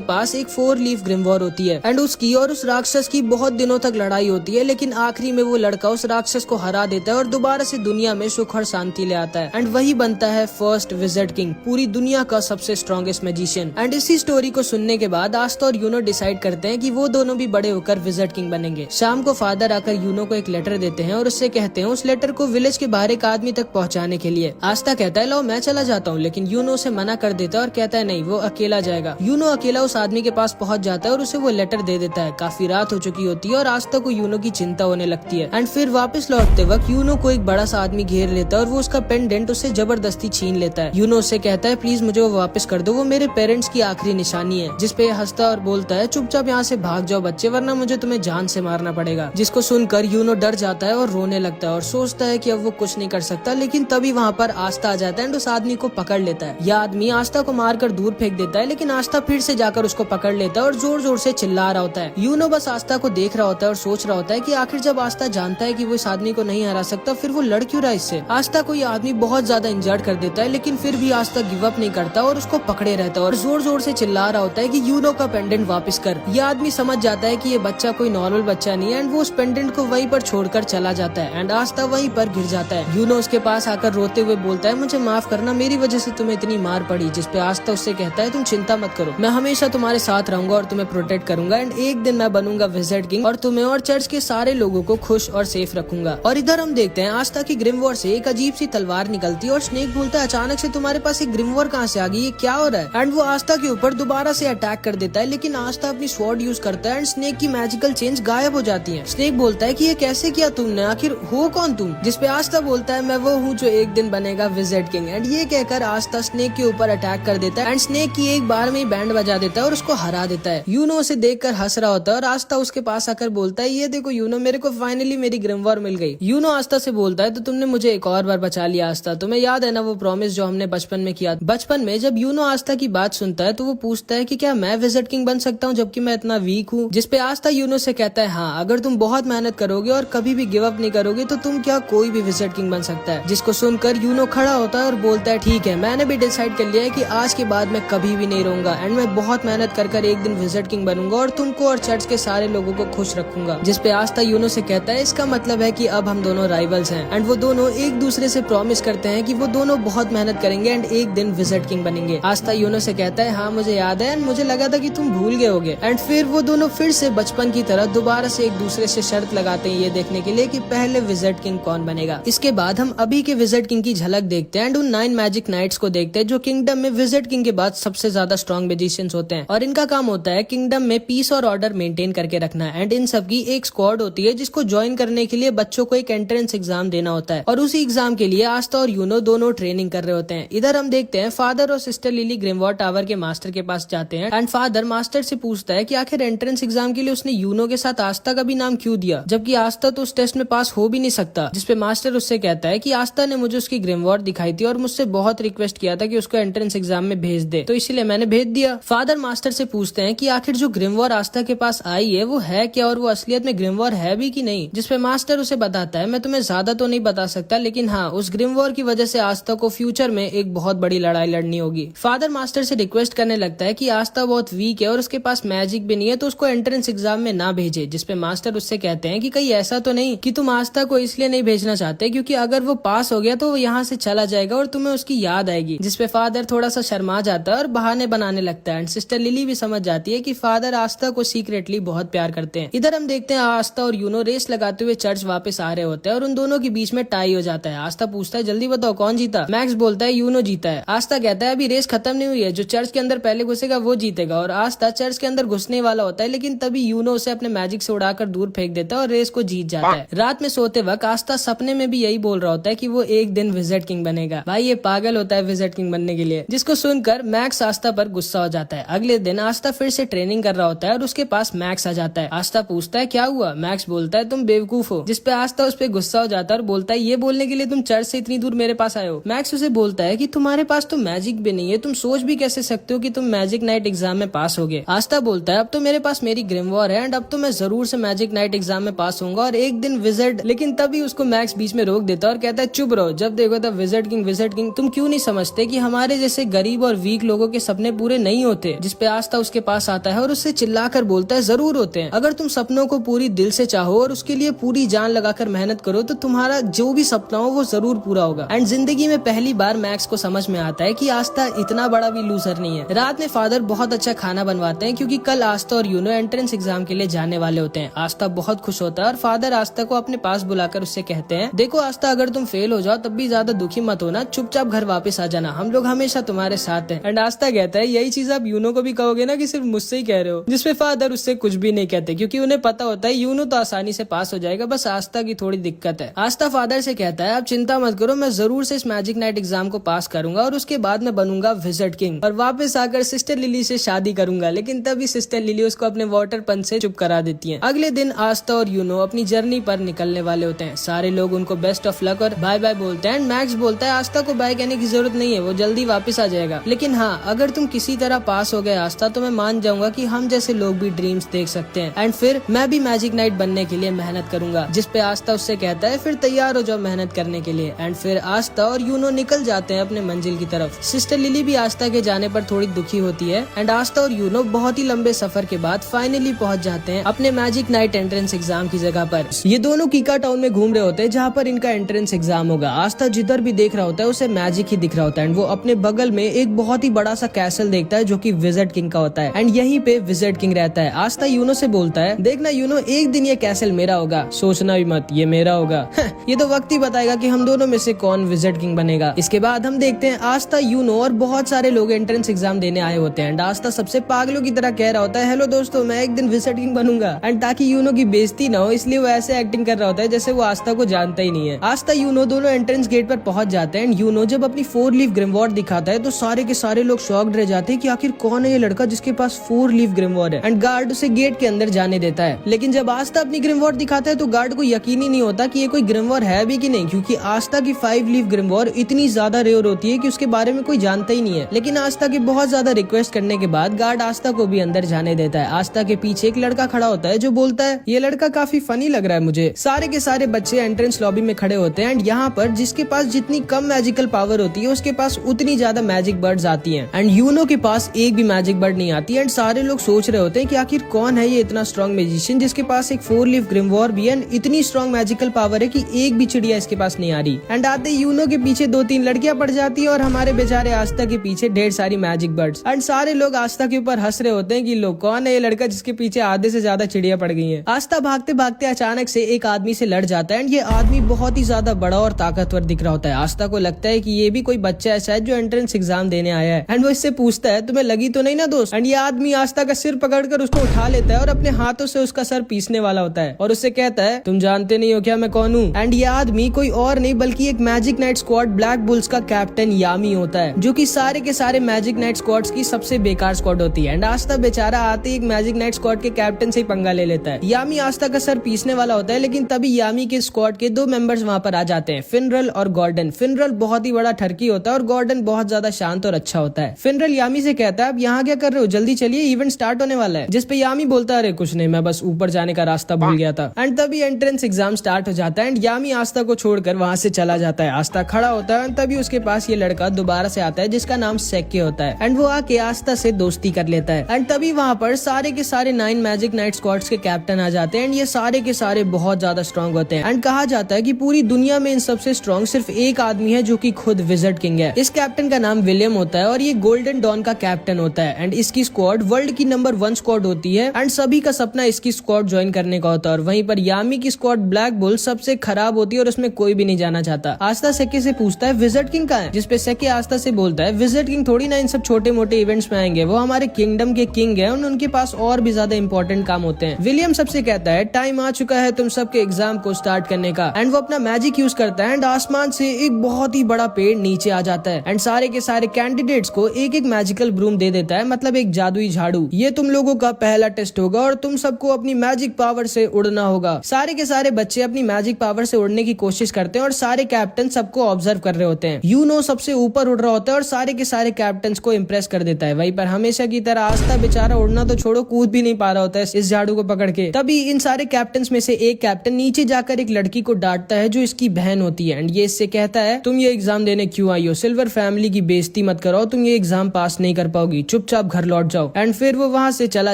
पास एक 4 लीफ ग्रिमवॉर होती है एंड उसकी और उस राक्षस की बहुत दिनों तक लड़ाई होती है, लेकिन आखिरी में वो लड़का उस राक्षस को हरा देता है और दोबारा से दुनिया में सुख और शांति ले आता है। एंड वही बनता है फर्स्ट विज़ार्ड किंग, पूरी दुनिया का सबसे स्ट्रॉन्गेस्ट मैजिशियन। एंड इसी स्टोरी को सुनने के बाद आस्था और यूनो डिसाइड करते हैं कि वो दोनों भी बड़े होकर विज़ार्ड किंग बनेंगे। शाम को फादर आकर यूनो को एक लेटर देते हैं और उससे कहते हैं उस लेटर को विलेज के बाहर एक आदमी तक पहुँचाने के लिए। आस्था कहता है लो मैं चला जाता हूँ, लेकिन यूनो उसे मना कर देता है और कहता है नहीं, वो अकेला जाएगा। यूनो अकेला उस आदमी के पास पहुँच जाता है और उसे वो लेटर दे देता है। काफी रात हो चुकी होती है और आस्था को यूनो की चिंता होने लगती है। एंड फिर वापस लौटते वक्त यूनो को एक बड़ा सा आदमी घेर लेता है और वो उसका पेंडेंट उससे जबरदस्ती छीन लेता है। यूनो उससे कहता है प्लीज मुझे वो वापस कर दो, वो मेरे पेरेंट्स की आखिरी निशानी है। जिसपे हंसता और बोलता है चुपचाप यहाँ से भाग जाओ बच्चे, वरना मुझे तुम्हें जान से मारना पड़ेगा। जिसको सुनकर यूनो डर जाता है और रोने लगता है और सोचता है कि अब वो कुछ नहीं कर सकता। लेकिन तभी वहाँ पर आस्था आ जाता है एंड उस आदमी को पकड़ लेता है। यह आदमी आस्था को मारकर दूर फेंक देता है, लेकिन आस्था फिर से जाकर उसको पकड़ लेता है और जोर जोर से चिल्ला रहा होता है। यूनो बस आस्था को देख रहा होता है और सोच रहा होता है कि आखिर जब आस्था जानता है कि वो इस आदमी को नहीं हरा सकता, फिर वो लड़ क्यों रहा है इससे। आस्था को ये आदमी बहुत ज्यादा इंजर्ड कर देता है, लेकिन फिर भी आस्था गिव अप नहीं करता और उसको पकड़े रहता है और जोर जोर से चिल्ला रहा होता है कि यूनो का पेंडेंट वापस कर। ये आदमी समझ जाता है कि ये बच्चा कोई नॉर्मल बच्चा नहीं है एंड वो उस पेंडेंट को वहीं पर छोड़कर चला जाता है एंड आस्था वहीं पर गिर जाता है। यूनो उसके पास आकर रोते हुए बोलता है मुझे माफ करना, मेरी वजह से तुम्हें इतनी मार पड़ी। जिसपे आस्था उससे कहता है तुम चिंता मत करो, मैं हमेशा तुम्हारे साथ रहूंगा और तुम्हें प्रोटेक्ट करूंगा एंड एक दिन मैं बनूंगा विज़ार्ड किंग और तुम्हें और चर्च के सारे लोगों को खुश और सेफ रखूंगा। और इधर हम देखते हैं आस्था की ग्रिमवॉर से एक अजीब सी तलवार निकलती है और स्नेक बोलता है अचानक से तुम्हारे पास एक ग्रिमवॉर कहाँ से आ गई, ये क्या हो रहा है। एंड वो आस्था के ऊपर दोबारा से अटैक कर देता है, लेकिन आस्था अपनी स्वॉर्ड यूज करता है एंड स्नेक की मैजिकल चेंज गायब हो जाती है। स्नेक बोलता है कि ये कैसे किया तुमने, आखिर हो कौन तुम। जिसपे आस्था बोलता है मैं वो हूँ जो एक दिन बनेगा विज़ार्ड किंग। एंड ये कहकर आस्था स्नेक के ऊपर अटैक कर देता है एंड स्नेक की एक बार में ही बैंड बजा देता है और उसको हरा देता है। यूनो उसे देखकर हंस रहा होता है और आस्था उसके पास आकर बोलता है ये देखो यूनो, मेरे को फाइनली मेरी ग्रिमवॉर मिल गई। यूनो आस्था से बोलता है तो तुमने मुझे एक और बार बचा लिया आस्था, तुम्हें याद है ना वो प्रॉमिस जो हमने बचपन में किया। बचपन में जब यूनो आस्था की बात सुनता है तो वो पूछता है कि क्या मैं विज़ार्ड किंग बन सकता हूँ जबकि मैं इतना वीक हूँ। जिसपे आस्था यूनो से कहता है हाँ, अगर तुम बहुत मेहनत करोगे और कभी भी गिव अप नहीं करोगे तो तुम क्या कोई भी विज़ार्ड किंग बन सकता है। जिसको सुनकर यूनो खड़ा होता है और बोलता है ठीक है, मैंने भी डिसाइड कर लिया है कि आज के बाद मैं कभी भी नहीं रहूंगा एंड मैं बहुत मेहनत कर एक दिन विज़ार्ड किंग बनूंगा और तुमको और चर्च के सारे लोगों को खुश रखूंगा। जिसपे आस्था यूनो से कहता है इसका मतलब है कि अब हम दोनों राइवल्स हैं। एंड वो दोनों एक दूसरे से प्रॉमिस करते हैं कि वो दोनों बहुत मेहनत करेंगे एंड एक दिन विज़ार्ड किंग बनेंगे। आस्था यूनो से कहता है हाँ मुझे याद है एंड मुझे लगा था कि तुम भूल गए होगे। एंड फिर वो दोनों फिर से बचपन की तरह दोबारा से एक दूसरे से शर्त लगाते हैं ये देखने के लिए कि पहले विज़ार्ड किंग कौन बनेगा। इसके बाद हम अभी के विज़ार्ड किंग की झलक देखते हैं एंड उन 9 मैजिक नाइट्स को देखते हैं जो किंगडम में विज़ार्ड किंग के बाद सबसे ज्यादा स्ट्रॉन्ग मैजिशियंस होते हैं और इनका काम होता है किंगडम में पीस और ऑर्डर मेंटेन करके रखना। एंड इन सब की एक स्क्वाड होती है जिसको ज्वाइन करने के लिए बच्चों को एक एंट्रेंस एग्जाम देना होता है और उसी एग्जाम के लिए आस्था और यूनो दोनों ट्रेनिंग कर रहे होते हैं। इधर हम देखते हैं फादर और सिस्टर लिली ग्रिमवॉर टावर के मास्टर के पास जाते हैं एंड फादर मास्टर से पूछता है कि आखिर एंट्रेंस एग्जाम के लिए उसने यूनो के साथ आस्था का भी नाम क्यों दिया, जबकि आस्था तो उस टेस्ट में पास हो भी नहीं सकता। जिसपे मास्टर उससे कहता है कि आस्था ने मुझे उसकी ग्रिमवॉर दिखाई थी और मुझसे बहुत रिक्वेस्ट किया था कि उसको एंट्रेंस एग्जाम में भेज दे, तो इसलिए मैंने भेज दिया। फादर मास्टर से पूछते हैं कि आखिर जो ग्रिमवॉर आस्था के पास आई है वो है क्या और वो असलियत में ग्रिमवॉर है भी कि नहीं। जिसपे मास्टर उसे बताता है मैं तुम्हें ज्यादा तो नहीं बता सकता, लेकिन हाँ उस ग्रिमवॉर की वजह से आस्था को फ्यूचर में एक बहुत बड़ी लड़ाई लड़नी होगी। फादर मास्टर से रिक्वेस्ट करने लगता है कि आस्था बहुत वीक है और उसके पास मैजिक भी नहीं है तो उसको एंट्रेंस एग्जाम में ना भेजे। जिसपे मास्टर उससे कहते हैं कि कहीं ऐसा तो नहीं कि तुम आस्था को इसलिए नहीं भेजना चाहते क्योंकि अगर वो पास हो गया तो वो यहाँ से चला जाएगा और तुम्हें उसकी याद आएगी। जिसपे फादर थोड़ा सा शर्मा जाता है और बहाने बनाने लगता है एंड सिस्टर लिली भी समझ जाती है कि फादर आस्था को सीक्रेटली बहुत प्यार करते हैं। इधर हम देखते हैं आस्था और यूनो रेस लगाते हुए चर्च वापस आ रहे होते हैं और उन दोनों के बीच में टाई हो जाता है। आस्था पूछता है जल्दी बताओ कौन जीता। मैक्स बोलता है यूनो जीता है। आस्था कहता है अभी रेस खत्म नहीं हुई है, जो चर्च के अंदर पहले घुसेगा वो जीतेगा। और आस्था चर्च के अंदर घुसने वाला होता है, लेकिन तभी यूनो उसे अपने मैजिक से उड़ाकर दूर फेंक देता है और रेस को जीत जाता है। रात में सोते वक्त आस्था सपने में भी यही बोल रहा होता है कि वो एक दिन विज़ार्ड किंग बनेगा। भाई ये पागल होता है विज़ार्ड किंग बनने के लिए। जिसको सुनकर मैक्स आस्था पर गुस्सा हो जाता है। अगले दिन आस्था फिर से ट्रेनिंग कर रहा होता है और उसके पास मैक्स आ जाता है। आस्था पूछता है क्या हुआ। मैक्स बोलता है तुम बेवकूफ हो। जिसपे आस्था उस पर गुस्सा हो जाता है और बोलता है ये बोलने के लिए तुम चर्च से इतनी दूर मेरे पास आए हो। मैक्स उसे बोलता है कि तुम्हारे पास तो मैजिक भी नहीं है, तुम सोच भी कैसे सकते हो कि तुम मैजिक नाइट एग्जाम में पास होगे। आस्था बोलता है अब तो मेरे पास मेरी ग्रिमवॉर है एंड अब तो मैं जरूर से मैजिक नाइट एग्जाम में पास होऊंगा और एक दिन विज़ार्ड। लेकिन तभी उसको मैक्स बीच में रोक देता है और कहता है चुप रहो, जब देखो तब विज़ार्ड किंग तुम क्यों नहीं समझते कि हमारे जैसे गरीब और वीक लोगों के सपने पूरे नहीं होते, जिसपे आस्था उसके पास आता है और उससे चिल्लाकर बोलता है जरूर होते हैं। अगर तुम सपनों को पूरी दिल से चाहो और उसके लिए पूरी जान लगाकर मेहनत करो तो तुम्हारा जो भी सपना हो वो जरूर पूरा होगा। एंड जिंदगी में पहली बार मैक्स को समझ में आता है कि आस्था इतना बड़ा भी लूजर नहीं है। रात में फादर बहुत अच्छा खाना बनवाते हैं क्योंकि कल आस्था और यूनो एंट्रेंस एग्जाम के लिए जाने वाले होते हैं। आस्था बहुत खुश होता है और फादर आस्था को अपने पास बुलाकर उससे कहते हैं, देखो आस्था, अगर तुम फेल हो जाओ तब भी ज्यादा दुखी मत होना, चुपचाप घर वापस आ जाना, हम लोग हमेशा तुम्हारे साथ हैं। एंड आस्था कहता है, यही चीज आप यूनो को भी कहोगे ना कि सिर्फ मुझसे ही कह रहे हो? जिसपे फादर उससे कुछ भी नहीं कहते क्योंकि उन्हें पता होता है यूनो तो आसानी से पास हो जाएगा, बस आस्था की थोड़ी दिक्कत है। आस्था फादर से कहता है, आप चिंता मत करो, मैं जरूर से इस मैजिक नाइट एग्जाम को पास करूंगा और उसके बाद मैं बनूंगा विज़र्ड किंग और वापस आकर सिस्टर लिली से शादी करूंगा। लेकिन तभी सिस्टर लिली उसको अपने वाटर पंच से चुप करा देती है। अगले दिन आस्था और यूनो अपनी जर्नी पर निकलने वाले होते हैं। सारे लोग उनको बेस्ट ऑफ लक और बाय बाय बोलते हैं। मैक्स बोलता है आस्था को बाय कहने की जरूरत नहीं है, वो जल्दी वापस आ जाएगा। लेकिन हाँ, अगर तुम किसी तरह पास हो गए आस्था तो मैं मान जाऊंगा कि हम जैसे लोग भी ड्रीम्स देख सकते हैं एंड फिर मैं भी मैजिक नाइट बनने के लिए मेहनत करूंगा। जिसपे आस्था उससे कहता है, फिर तैयार हो जाओ मेहनत करने के लिए। एंड फिर आस्था और यूनो निकल जाते हैं अपने मंजिल की तरफ। सिस्टर लिली भी आस्था के जाने पर थोड़ी दुखी होती है एंड आस्था और यूनो बहुत ही लंबे सफर के बाद फाइनली पहुंच जाते हैं अपने मैजिक नाइट एंट्रेंस एग्जाम की जगह पर। ये दोनों कीका टाउन में घूम रहे होते हैं जहाँ पर इनका एंट्रेंस एग्जाम होगा। आस्था जिधर भी देख रहा होता है उसे मैजिक ही दिख रहा होता है एंड वो अपने बगल में एक बहुत ही बड़ा सा कैसल देखता है जो कि विज़र्ड किंग का होता है एंड यहीं पे विज़र्ड किंग रहता है। आस्था यूनो से बोलता है, देखना यूनो, एक दिन ये कैसल मेरा होगा, सोचना भी मत ये मेरा होगा। ये तो वक्त ही बताएगा कि हम दोनों में से कौन विज़र्ड किंग बनेगा। इसके बाद हम देखते हैं आस्था, यूनो और बहुत सारे लोग एंट्रेंस एग्जाम देने आए होते हैं एंड आस्था सबसे पागलों की तरह कह रहा होता है, हेलो दोस्तों, मैं एक दिन विज़र्ड किंग बनूंगा। एंड ताकि यूनो की बेइज्जती ना हो इसलिए वो ऐसे एक्टिंग कर रहा होता है जैसे वो आस्था को जानता ही नहीं है। आस्था यूनो दोनों एंट्रेंस गेट पर पहुंच जाते हैं एंड यूनो जब अपनी 4 लीफ ग्रिमवॉर्ड दिखाता है तो सारे के सारे लोग शॉक्ड रह जाते हैं कि आखिर कौन है ये लड़का जिसके पास 4 लीफ ग्रिमवॉर्ड है। एंड गार्ड उसे गेट के अंदर जाने देता है। लेकिन जब आस्था अपनी ग्रिमवॉर्ड दिखाता है तो गार्ड को यकीन ही नहीं होता कि ये कोई ग्रिमवॉर्ड है भी कि नहीं, क्योंकि आस्था की 5 लीफ ग्रिमवॉर्ड इतनी ज्यादा रेयर होती है कि उसके बारे में कोई जानता ही नहीं है। लेकिन आस्था की बहुत ज्यादा रिक्वेस्ट करने के बाद गार्ड आस्था को भी अंदर जाने देता है। आस्था के पीछे एक लड़का खड़ा होता है जो बोलता है, ये लड़का काफी फनी लग रहा है मुझे। सारे के सारे बच्चे एंट्रेंस लॉबी में खड़े होते हैं एंड यहाँ पर जिसके पास जितनी कम मैजिकल पावर होती है उसके पास उतनी ज्यादा मैजिक बर्ड्स आती हैं एंड यूनो के पास एक भी मैजिक बर्ड नहीं आती। एंड सारे लोग सोच रहे होते हैं कि आखिर कौन है ये इतना स्ट्रॉन्ग मैजिशियन जिसके पास एक 4 लीफ ग्रिमवॉर्ड भी है, इतनी स्ट्रॉन्ग मैजिकल पावर है कि एक भी चिड़िया इसके पास नहीं आ रही। एंड आते यूनो के पीछे 2-3 लड़कियां पड़ जाती है और हमारे बेचारे आस्था के पीछे ढेर सारी मैजिक बर्ड्स। एंड सारे लोग आस्था के ऊपर हंस रहे होते हैं कि लोग कौन है ये लड़का जिसके पीछे आधे से ज्यादा चिड़िया पड़ गई है। आस्था भागते भागते अचानक से एक आदमी से लड़ जाता है एंड ये आदमी बहुत ही ज्यादा बड़ा और ताकतवर दिख रहा होता है। आस्था को लगता है कि ये भी कोई बच्चा है शायद जो एंट्रेंस एग्जाम देने आया है एंड वो इससे पूछता है, तुम्हें लगी तो नहीं ना दोस्त? एंड ये आदमी आस्था का सिर पकड़कर उसको उठा लेता है और अपने हाथों से उसका सर पीसने वाला होता है और उससे कहता है, तुम जानते नहीं हो क्या मैं कौन हूँ? एंड ये आदमी कोई और नहीं बल्कि एक magic night squad black bulls का कैप्टन यामी होता है, जो कि सारे के सारे मैजिक नाइट स्क्वाड्स की सबसे बेकार स्क्वाड होती है। एंड आस्था बेचारा आते ही एक मैजिक नाइट स्क्वाड के कैप्टन से ही पंगा ले लेता है। यामी आस्था का सर पीसने वाला होता है लेकिन तभी यामी के स्क्वाड के 2 मेंबर्स वहाँ पर आ जाते हैं, फिनरल और गॉर्डन। फिनरल बहुत ही बड़ा ठरकी होता है और गॉर्डन बहुत ज्यादा शांत और अच्छा होता है। फिनरल यामी से कहता है, आप यहाँ क्या कर रहे हो, जल्दी चलिए इवेंट स्टार्ट होने वाला है। जिसपे यामी बोलता है, अरे कुछ नहीं, मैं बस ऊपर जाने का रास्ता भूल गया था। एंड तभी एंट्रेंस एग्जाम स्टार्ट हो जाता है एंड यामी आस्था को छोड़कर वहाँ से चला जाता है। आस्था खड़ा होता है तभी उसके पास ये लड़का दोबारा से आता है जिसका नाम सेक्के होता है एंड वो आके आस्था से दोस्ती कर लेता है। एंड तभी वहाँ पर सारे के सारे 9 मैजिक नाइट स्क्वाड्स के कैप्टन आ जाते हैं एंड ये सारे के सारे बहुत ज्यादा स्ट्रॉन्ग होते हैं। एंड कहा जाता है कि पूरी दुनिया में इन सबसे स्ट्रॉन्ग सिर्फ एक आदमी है जो कि खुद विज़र्ड किंग है। इस कैप्टन का नाम विलियम होता है और ये गोल्डन डॉन का कैप्टन होता है एंड इसकी स्क्वाड वर्ल्ड की नंबर 1 स्क्वाड होती है एंड सभी का सपना इसकी स्क्वाड ज्वाइन करने का होता है। और वहीं पर यामी की स्क्वाड ब्लैक बुल सबसे खराब होती है और उसमें कोई भी नहीं जाना चाहता। आस्था सेक्के से पूछता है, विज़र्ड किंग कहाँ है? जिसपे सेक्के आस्था से बोलता है, विज़र्ड किंग थोड़ी ना इन सब छोटे मोटे इवेंट्स में आएंगे, वो हमारे किंगडम के किंग है, उनके पास और भी ज्यादा इंपॉर्टेंट काम होते हैं। विलियम सबसे कहता है, टाइम आ चुका है तुम सबके एग्जाम को स्टार्ट करने का। एंड वो अपना मैजिक यूज करता है एंड आसमान से एक बहुत ही बड़ा पेड़ नीचे आ जाता है एंड सारे के सारे कैंडिडेट्स को एक एक मैजिकल ब्रूम दे देता है, मतलब एक जादुई झाड़ू। ये तुम लोगों का पहला टेस्ट होगा और तुम सबको अपनी मैजिक पावर से उड़ना होगा। सारे के सारे बच्चे अपनी मैजिक पावर से उड़ने की कोशिश करते हैं और सारे कैप्टन सबको ऑब्जर्व कर रहे होते हैं। यूनो सबसे ऊपर उड़ रहा होता है और सारे के सारे कैप्टन्स को इम्प्रेस कर देता है। वहीं पर हमेशा की तरह आस्था बेचारा उड़ना तो छोड़ो, कूद भी नहीं पा रहा होता है इस झाड़ू को पकड़ के। तभी इन सारे कैप्टन्स में से एक कैप्टन नीचे जाकर एक लड़की को डांटता है जो इसकी बहन होती है एंड ये इससे कहता है, तुम ये एग्जाम देने क्यों आई हो? सिल्वर फैमिली की बेइज्जती बेइज्जती मत करो, तुम ये एग्जाम पास नहीं कर पाओगी, चुपचाप घर लौट जाओ। एंड फिर वो वहाँ से चला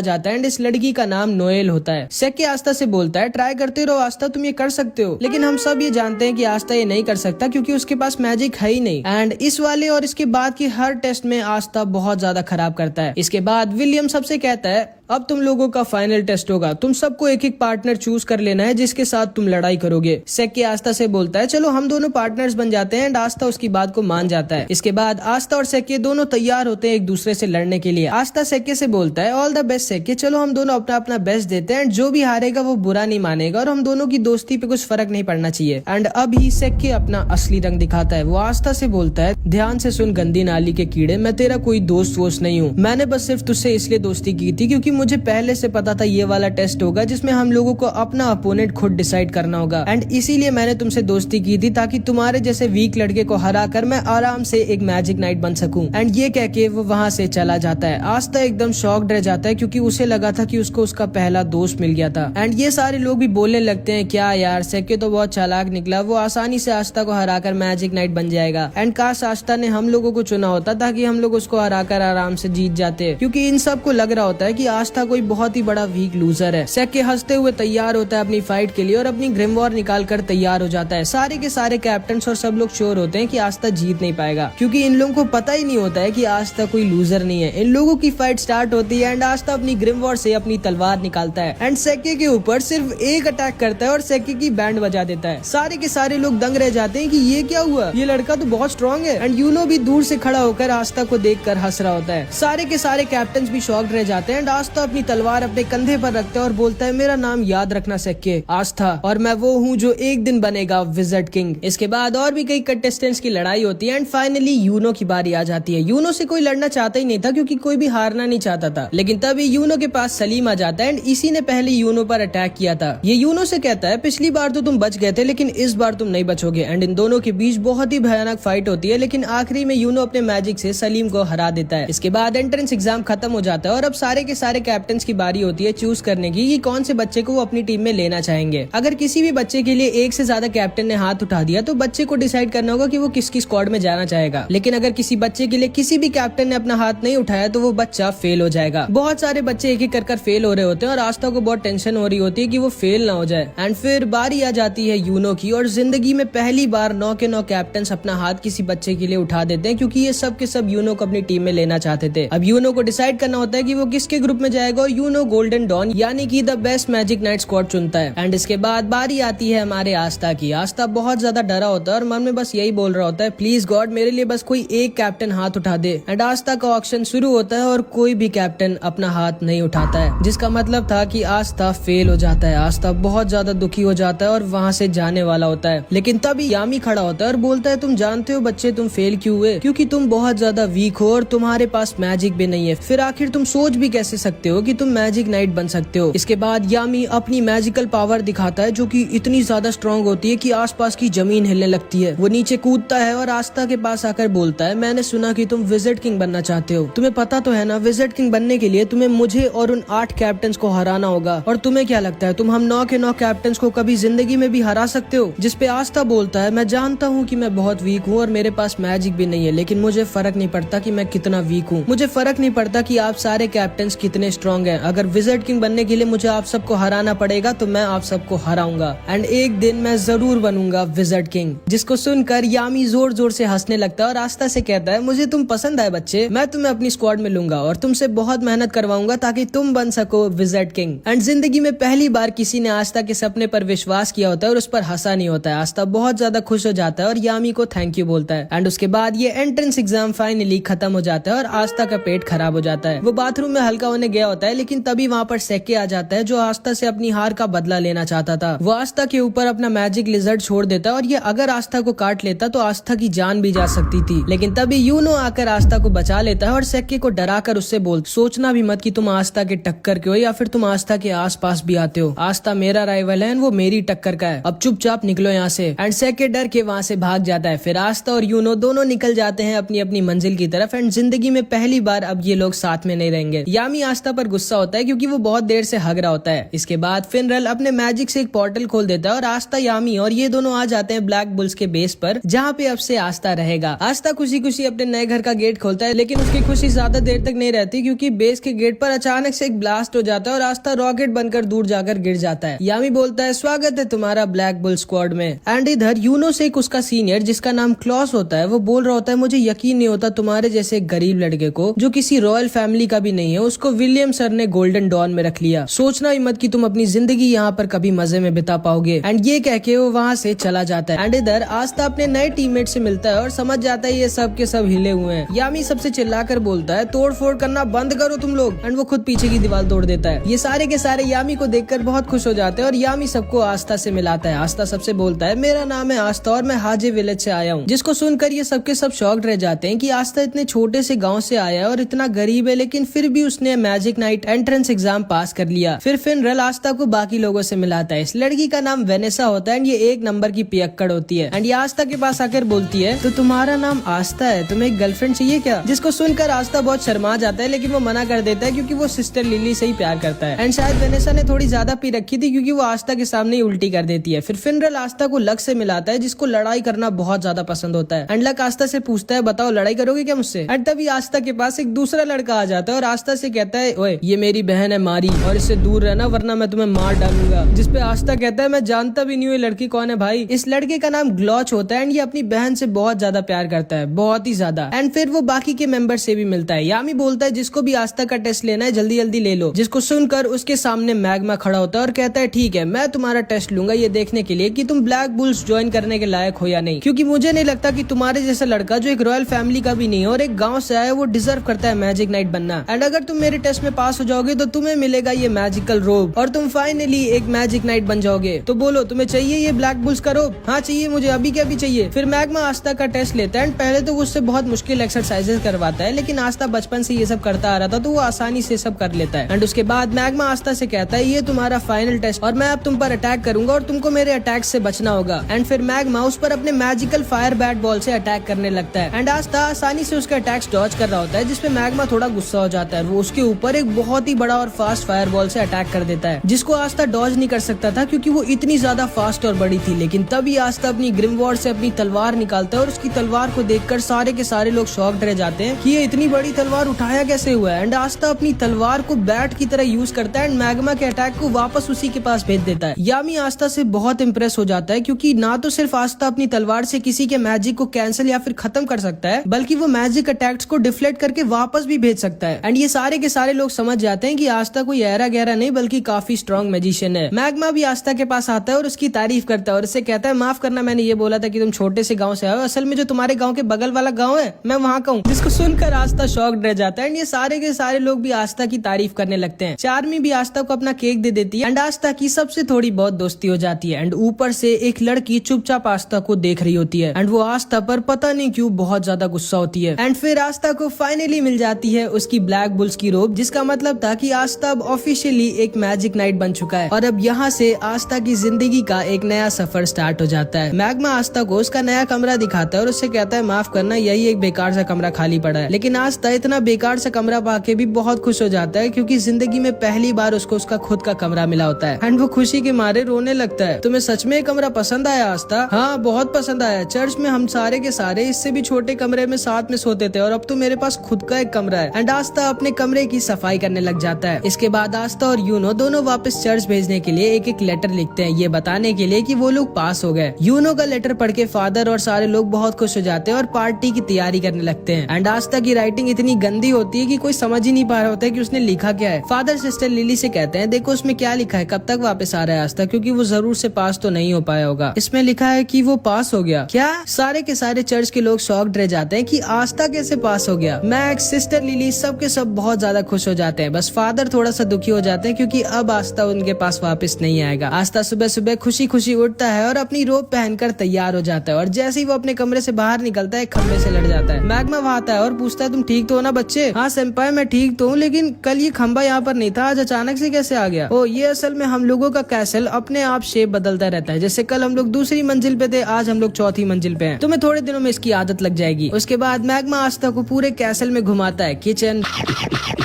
जाता है एंड इस लड़की का नाम नोएल होता है। सेक्के आस्था से बोलता है ट्राई करते रहो आस्था, तुम ये कर सकते हो। लेकिन हम सब ये जानते हैं कि आस्था ये नहीं कर सकता क्योंकि उसके पास मैजिक है ही नहीं। एंड इस वाले और इसके बाद की हर टेस्ट में आस्था बहुत ज्यादा खराब करता है। इसके बाद विलियम सबसे कहता है अब तुम लोगों का फाइनल टेस्ट होगा, तुम सबको एक एक पार्टनर चूज कर लेना है जिसके साथ तुम लड़ाई करोगे। सेक्के आस्था से बोलता है चलो हम दोनों पार्टनर्स बन जाते हैं एंड आस्था उसकी बात को मान जाता है। इसके बाद आस्था और सेक्के दोनों तैयार होते हैं एक दूसरे से लड़ने के लिए। आस्था सेक्के से बोलता है ऑल द बेस्ट सेक्के, चलो हम दोनों अपना अपना बेस्ट देते हैं एंड जो भी हारेगा वो बुरा नहीं मानेगा और हम दोनों की दोस्ती पे कुछ फर्क नहीं पड़ना चाहिए। एंड अभी सेक्के अपना असली रंग दिखाता है। वो आस्था से बोलता है ध्यान से सुन गंदी नाली के कीड़े, मैं तेरा कोई दोस्त वोस्त नहीं हूँ, मैंने बस सिर्फ तुझसे इसलिए दोस्ती की थी क्योंकि मुझे पहले से पता था ये वाला टेस्ट होगा जिसमें हम लोगों को अपना अपोनेंट खुद डिसाइड करना होगा एंड इसीलिए मैंने तुमसे दोस्ती की थी ताकि तुम्हारे जैसे वीक लड़के को हरा कर मैं आराम से एक मैजिक नाइट बन सकूं। एंड ये कह के वो वहाँ से चला जाता है। आस्था एकदम शॉक्ड रह जाता है क्योंकि उसे लगा था कि उसको उसका पहला दोस्त मिल गया था। एंड ये सारे लोग भी बोलने लगते हैं क्या यार सेक्के तो बहुत चालाक निकला, वो आसानी से आस्था को हराकर मैजिक नाइट बन जाएगा एंड काश आस्था ने हम लोगों को चुना होता ताकि हम लोग उसको हराकर आराम से जीत जाते, क्योंकि इन सबको लग रहा होता है कि आस्था कोई बहुत ही बड़ा वीक लूजर है। सेक्के हंसते हुए तैयार होता है अपनी फाइट के लिए और अपनी ग्रिमवॉर निकाल कर तैयार हो जाता है। सारे के सारे कैप्टन्स और सब लोग श्योर होते हैं कि आस्था जीत नहीं पाएगा क्योंकि इन लोगों को पता ही नहीं होता है कि आस्था कोई लूजर नहीं है। इन लोगों की फाइट स्टार्ट होती है एंड आस्था अपनी ग्रिमवॉर से अपनी तलवार निकालता है एंड सेक्के के ऊपर सिर्फ एक अटैक करता है और सेक्के की बैंड बजा देता है। सारे के सारे लोग दंग रह जाते हैं कि ये क्या हुआ, ये लड़का तो बहुत स्ट्रॉन्ग है। एंड यूनो भी दूर से खड़ा होकर आस्था को देखकर हंस रहा होता है। सारे के सारे कैप्टन्स भी शॉक्ड रह जाते हैं एंड आस्था अपनी तलवार अपने कंधे पर रखता है और बोलता है मेरा नाम याद रखना सेक्के, आस्था, और मैं वो हूँ जो एक दिन बनेगा विज़र्ड किंग। इसके बाद और भी कई कंटेस्टेंट्स की लड़ाई होती है एंड फाइनली यूनो की बारी आ जाती है। यूनो से कोई लड़ना चाहता ही नहीं था क्योंकि कोई भी हारना नहीं चाहता था, लेकिन तभी यूनो के पास सलीम आ जाता है एंड इसी ने पहले यूनो पर अटैक किया था। ये यूनो से कहता है पिछली बार तो तुम बच गए थे लेकिन इस बार तुम नहीं बचोगे। एंड इन दोनों के बीच बहुत ही भयानक फाइट होती है लेकिन आखिरी में यूनो अपने मैजिक से सलीम को हरा देता है। इसके बाद एंट्रेंस एग्जाम खत्म हो जाता है और अब सारे के सारे कैप्टन्स की बारी होती है चूज करने की कि कौन से बच्चे को वो अपनी टीम में लेना चाहेंगे। अगर किसी भी बच्चे के लिए एक से ज्यादा कैप्टन ने हाथ उठा दिया तो बच्चे को डिसाइड करना होगा कि वो किसकी स्क्वाड में जाना चाहेगा। लेकिन अगर किसी बच्चे के लिए किसी भी कैप्टन ने अपना हाथ नहीं उठाया तो वो बच्चा फेल हो जाएगा। बहुत सारे बच्चे एक एक कर फेल हो रहे होते हैं और आस्था को बहुत टेंशन हो रही होती है कि वो फेल ना हो जाए। एंड फिर बारी आ जाती है यूनो की और जिंदगी में पहली बार 9 के 9 कैप्टन अपना हाथ किसी बच्चे के लिए उठा देते हैं क्योंकि ये सब के सब यूनो को अपनी टीम में लेना चाहते थे। अब यूनो को डिसाइड करना होता है कि वो किसके ग्रुप में जाएगा और यूनो गोल्डन डॉन यानी कि the best magic night squad चुनता है। एंड इसके बाद बारी आती है हमारे आस्था की। आस्था बहुत ज्यादा डरा होता है और मन में बस यही बोल रहा होता है प्लीज गॉड मेरे लिए बस कोई एक कैप्टन हाथ उठा दे। एंड आस्था का ऑक्शन शुरू होता है और कोई भी कैप्टन अपना हाथ नहीं उठाता है, जिसका मतलब था कि आस्था फेल हो जाता है। आस्था बहुत ज्यादा दुखी हो जाता है और वहाँ से जाने वाला होता है। लेकिन तभी यामी खड़ा होता है और बोलता है तुम जानते हो बच्चे तुम फेल क्यों हुए, क्योंकि तुम बहुत ज्यादा वीक हो और तुम्हारे पास मैजिक भी नहीं है। फिर आखिर तुम सोच भी कैसे सकते हो कि तुम मैजिक नाइट बन सकते हो। इसके बाद यामी अपनी मैजिकल पावर दिखाता है जो कि इतनी ज्यादा स्ट्रॉन्ग होती है कि आसपास की जमीन हिलने लगती है। वो नीचे कूदता है और आस्था के पास आकर बोलता है मैंने सुना कि तुम विज़र्ड किंग बनना चाहते हो, तुम्हें पता तो है ना विज़र्ड किंग बनने के लिए तुम्हें मुझे और उन 8 कैप्टन्स को हराना होगा। और तुम्हें क्या लगता है तुम हम 9 के 9 कैप्टन्स को कभी जिंदगी में भी हरा सकते हो? जिस पे आस्था बोलता है मैं जानता हूँ कि मैं बहुत वीक हूँ और मेरे पास मैजिक भी नहीं है, लेकिन मुझे फर्क नहीं पड़ता कि मैं कितना वीक हूँ, मुझे फर्क नहीं पड़ता कि आप सारे कैप्टन्स कितने स्ट्रॉन्ग हैं। अगर विज़र्ड किंग बनने के लिए मुझे आप सबको हराना पड़ेगा तो मैं आप सबको हराऊंगा एंड एक दिन मैं जरूर बनूंगा विज़र्ड किंग। जिसको सुनकर यामी जोर जोर से हंसने लगता है और आस्था से कहता है मुझे तुम पसंद आए बच्चे, मैं तुम्हें अपनी स्क्वाड में लूंगा और तुमसे बहुत मेहनत करवाऊंगा ताकि तुम बन सको विज़र्ड किंग। एंड जिंदगी में पहली बार किसी ने आस्था के सपने पर विश्वास किया होता है और उस पर हंसा नहीं होता है। आस्था बहुत ज्यादा खुश हो जाता है और यामी को थैंक यू बोलता है। एंड उसके बाद ये एंट्रेंस एग्जाम फाइनली खत्म हो जाता है और आस्था का पेट खराब हो जाता है। वो बाथरूम में हल्का होने गया होता है लेकिन तभी वहाँ पर सेक्के आ जाता है जो आस्था से अपनी हार का बदला लेना चाहता था। वो आस्था के ऊपर अपना मैजिक लिजर्ड छोड़ देता है और ये अगर आस्था को काट लेता तो आस्था की जान भी जा सकती थी। लेकिन तभी यूनो आकर आस्था को बचा लेता है और सेक्के को डराकर उससे बोल सोचना भी मत कि तुम आस्था के टक्कर के हो या फिर तुम आस्था के आसपास भी आते हो। आस्था मेरा राइवल है, वो मेरी टक्कर का है, अब चुपचाप निकलो यहाँ से। एंड सेक्के डर के वहाँ से भाग जाता है। फिर आस्था और यूनो दोनों निकल जाते हैं अपनी अपनी मंजिल की तरफ एंड जिंदगी में पहली बार अब ये लोग साथ में नहीं रहेंगे। यामी आस्था आस्था पर गुस्सा होता है क्योंकि वो बहुत देर से हग रहा होता है। इसके बाद फिनरल अपने मैजिक से एक पोर्टल खोल देता है और आस्था, यामी और ये दोनों आ जाते हैं ब्लैक बुल्स के बेस पर, जहाँ पे अब से आस्था रहेगा। आस्था खुशी खुशी अपने नए घर का गेट खोलता है, लेकिन उसकी खुशी ज्यादा देर तक नहीं रहती क्योंकि बेस के गेट पर अचानक से एक ब्लास्ट हो जाता है और आस्था रॉकेट बनकर दूर जाकर गिर जाता है। यामी बोलता है, स्वागत है तुम्हारा ब्लैक बुल स्क्वाड में। एंड इधर यूनो से एक उसका सीनियर जिसका नाम क्लॉस होता है, वो बोल रहा होता है, मुझे यकीन नहीं होता तुम्हारे जैसे एक गरीब लड़के को, जो किसी रॉयल फैमिली का भी नहीं है, उसको विलियम सर ने गोल्डन डॉन में रख लिया। सोचना ही मत कि तुम अपनी जिंदगी यहाँ पर कभी मजे में बिता पाओगे। एंड ये कह के वो वहाँ से चला जाता है। एंड इधर आस्था अपने नए टीममेट से मिलता है और समझ जाता है ये सब के सब हिले हुए हैं। यामी सबसे चिल्लाकर बोलता है, तोड़ फोड़ करना बंद करो तुम लोग। एंड वो खुद पीछे की दीवार तोड़ देता है। ये सारे के सारे यामी को देखकर बहुत खुश हो जाते हैं और यामी सबको आस्था से मिलाता है। आस्था सबसे बोलता है, मेरा नाम है आस्था और मैं हाजे विलेज से आया हूँ। जिसको सुनकर ये सबके सब शॉक्ड रह जाते हैं कि आस्था इतने छोटे से गाँव से आया है और इतना गरीब है, लेकिन फिर भी उसने मैजिक नाइट एंट्रेंस एग्जाम पास कर लिया। फिर फिनरल आस्था को बाकी लोगों से मिलाता है। इस लड़की का नाम वेनेसा होता है एंड ये 1 नंबर की पियक्कड़ होती है। एंड ये आस्था के पास आकर बोलती है, तो तुम्हारा नाम आस्था है, तुम्हें एक गर्लफ्रेंड चाहिए क्या? जिसको सुनकर आस्था बहुत शर्मा जाता है, लेकिन वो मना कर देता है क्योंकि वो सिस्टर लिली से ही प्यार करता है। एंड शायद वेनेसा ने थोड़ी ज्यादा पी रखी थी क्योंकि वो आस्था के सामने ही उल्टी कर देती है। फिर फिनरल आस्था को लक से मिलाता है, जिसको लड़ाई करना बहुत ज्यादा पसंद होता है। एंड लक आस्था से पूछता है, बताओ लड़ाई करोगे क्या मुझसे? एंड तभी आस्था के पास एक दूसरा लड़का आ जाता है और आस्था से कहता है, ओए ये मेरी बहन है मारी और इससे दूर रहना वरना मैं तुम्हें मार डालूंगा। जिसपे आस्था कहता है, मैं जानता भी नहीं हूँ ये लड़की कौन है भाई। इस लड़के का नाम ग्लॉच होता है एंड ये अपनी बहन से बहुत ज्यादा प्यार करता है, बहुत ही ज्यादा। एंड फिर वो बाकी के मेंबर से भी मिलता है। यामी बोलता है, जिसको भी आस्था का टेस्ट लेना है जल्दी जल्दी ले लो। जिसको सुनकर उसके सामने मैग्मा खड़ा होता है और कहता है, ठीक है मैं तुम्हारा टेस्ट लूंगा ये देखने के लिए कि तुम ब्लैक बुल्स ज्वाइन करने के लायक हो या नहीं, क्योंकि मुझे नहीं लगता कि तुम्हारे जैसा लड़का जो एक रॉयल फैमिली का भी नहीं है और एक गाँव से आया वो डिजर्व करता है मैजिक नाइट बनना। एंड अगर तुम मेरे टेस्ट में पास हो जाओगे तो तुम्हें मिलेगा ये मैजिकल रोब और तुम फाइनली एक मैजिक नाइट बन जाओगे। तो बोलो तुम्हें चाहिए ये ब्लैक बुल्स का रोब? हाँ चाहिए मुझे, अभी क्या भी चाहिए। फिर मैग्मा आस्था का टेस्ट लेता है एंड पहले तो वो उससे बहुत मुश्किल एक्सरसाइजेस करवाता है, लेकिन आस्था बचपन से ये सब करता आ रहा था तो वो आसानी से सब कर लेता है। एंड उसके बाद मैग्मा आस्था से कहता है, ये तुम्हारा फाइनल टेस्ट और मैं अब तुम पर अटैक करूंगा और तुमको मेरे अटैक से बचना होगा। एंड फिर मैग्मा उस पर अपने मैजिकल फायर बैट बॉल से अटैक करने लगता है एंड आस्था आसानी से उसके अटैक्स डॉज कर रहा होता है, जिसपे मैग्मा थोड़ा गुस्सा हो जाता है। वो उसके ऊपर एक बहुत ही बड़ा और फास्ट फायर बॉल से अटैक कर देता है, जिसको आस्था डॉज नहीं कर सकता था क्योंकि वो इतनी ज्यादा फास्ट और बड़ी थी। लेकिन तभी आस्था अपनी ग्रिमवॉर्ड से अपनी तलवार निकालता है और उसकी तलवार को देखकर सारे के सारे लोग शॉक्ड रह जाते हैं कि ये इतनी बड़ी तलवार उठाया कैसे हुआ है। एंड आस्था अपनी तलवार को बैट की तरह यूज करता है एंड मैग्मा के अटैक को वापस उसी के पास भेज देता है। यामी आस्था से बहुत इंप्रेस हो जाता है क्योंकि ना तो सिर्फ आस्था अपनी तलवार से किसी के मैजिक को कैंसिल या फिर खत्म कर सकता है, बल्कि वो मैजिक अटैक्स को डिफ्लेक्ट करके वापस भी भेज सकता है। एंड ये सारे के सारे लोग समझ जाते हैं कि आस्था कोई ऐरा गहरा नहीं बल्कि काफी स्ट्रॉन्ग मैजिशियन है। मैग्मा भी आस्था के पास आता है और उसकी तारीफ करता है और उससे कहता है, माफ करना मैंने ये बोला था कि तुम छोटे से गांव से आए हो, असल में जो तुम्हारे गांव के बगल वाला गांव है मैं वहाँ का हूँ। जिसको सुनकर आस्था शॉक्ड रह जाता है एंड ये सारे के सारे लोग भी आस्था की तारीफ करने लगते हैं। चार्मी भी आस्था को अपना केक दे देती है एंड आस्था की सबसे थोड़ी बहुत दोस्ती हो जाती है। एंड ऊपर से एक लड़की चुपचाप आस्था को देख रही होती है एंड वो आस्था पर पता नहीं क्यों बहुत ज्यादा गुस्सा होती है। एंड फिर आस्था को फाइनली मिल जाती है उसकी ब्लैक बुल्स की रोब, जिसका मतलब था कि आस्था अब ऑफिशियली एक मैजिक नाइट बन चुका है और अब यहाँ से आस्था की जिंदगी का एक नया सफर स्टार्ट हो जाता है। मैग्मा आस्था को उसका नया कमरा दिखाता है और उससे कहता है, माफ करना यही एक बेकार सा कमरा खाली पड़ा है। लेकिन आस्था इतना बेकार सा कमरा पाके भी बहुत खुश हो जाता है क्योंकि जिंदगी में पहली बार उसको उसका खुद का कमरा मिला होता है एंड वो खुशी के मारे रोने लगता है। तुम्हें सच में कमरा पसंद आया आस्था? हाँ बहुत पसंद आया। चर्च में हम सारे के सारे इससे भी छोटे कमरे में साथ में सोते थे और अब तो मेरे पास खुद का एक कमरा है। एंड आस्था अपने कमरे की सफाई करने लग जाता है। इसके बाद आस्था और यूनो दोनों वापस चर्च भेजने के लिए एक एक लेटर लिखते हैं, ये बताने के लिए कि वो लोग पास हो गए। यूनो का लेटर पढ़ के फादर और सारे लोग बहुत खुश हो जाते हैं और पार्टी की तैयारी करने लगते हैं। एंड आस्था की राइटिंग इतनी गंदी होती है कि कोई समझ ही नहीं पा रहा होता है कि उसने लिखा क्या है। फादर सिस्टर लिली से कहते हैं, देखो उसमें क्या लिखा है, कब तक वापस आ रहा है आस्था, क्योंकि वो जरूर से पास तो नहीं हो पाया होगा। इसमें लिखा है कि वो पास हो गया। क्या? सारे के सारे चर्च के लोग शॉक्ड रह जाते हैं कि आस्था कैसे पास हो गया। मैक्स, सिस्टर लिली, सब के सब बहुत ज्यादा खुश हो जाते हैं। बस फादर थोड़ा सा दुखी हो जाते हैं क्योंकि अब आस्था उनके पास वापस नहीं आएगा। आस्था सुबह सुबह खुशी खुशी उठता है और अपनी रोब पहनकर तैयार हो जाता है और जैसे ही वो अपने कमरे से बाहर निकलता है खंबे से लड़ जाता है। मैग्मा वहाँ आता है और पूछता है, तुम ठीक तो हो ना बच्चे? हाँ सेंपाई मैं ठीक तो हूँ, लेकिन कल ये खंबा यहाँ पर नहीं था, आज अचानक से कैसे आ गया? ओ ये असल में हम लोगों का कैसल अपने आप शेप बदलता रहता है। जैसे कल हम लोग दूसरी मंजिल पे थे, आज हम लोग चौथी मंजिल पे हैं। तुम्हें थोड़े दिनों में इसकी आदत लग जाएगी। उसके बाद मैग्मा आस्था को पूरे कैसल में घुमाता है, किचन,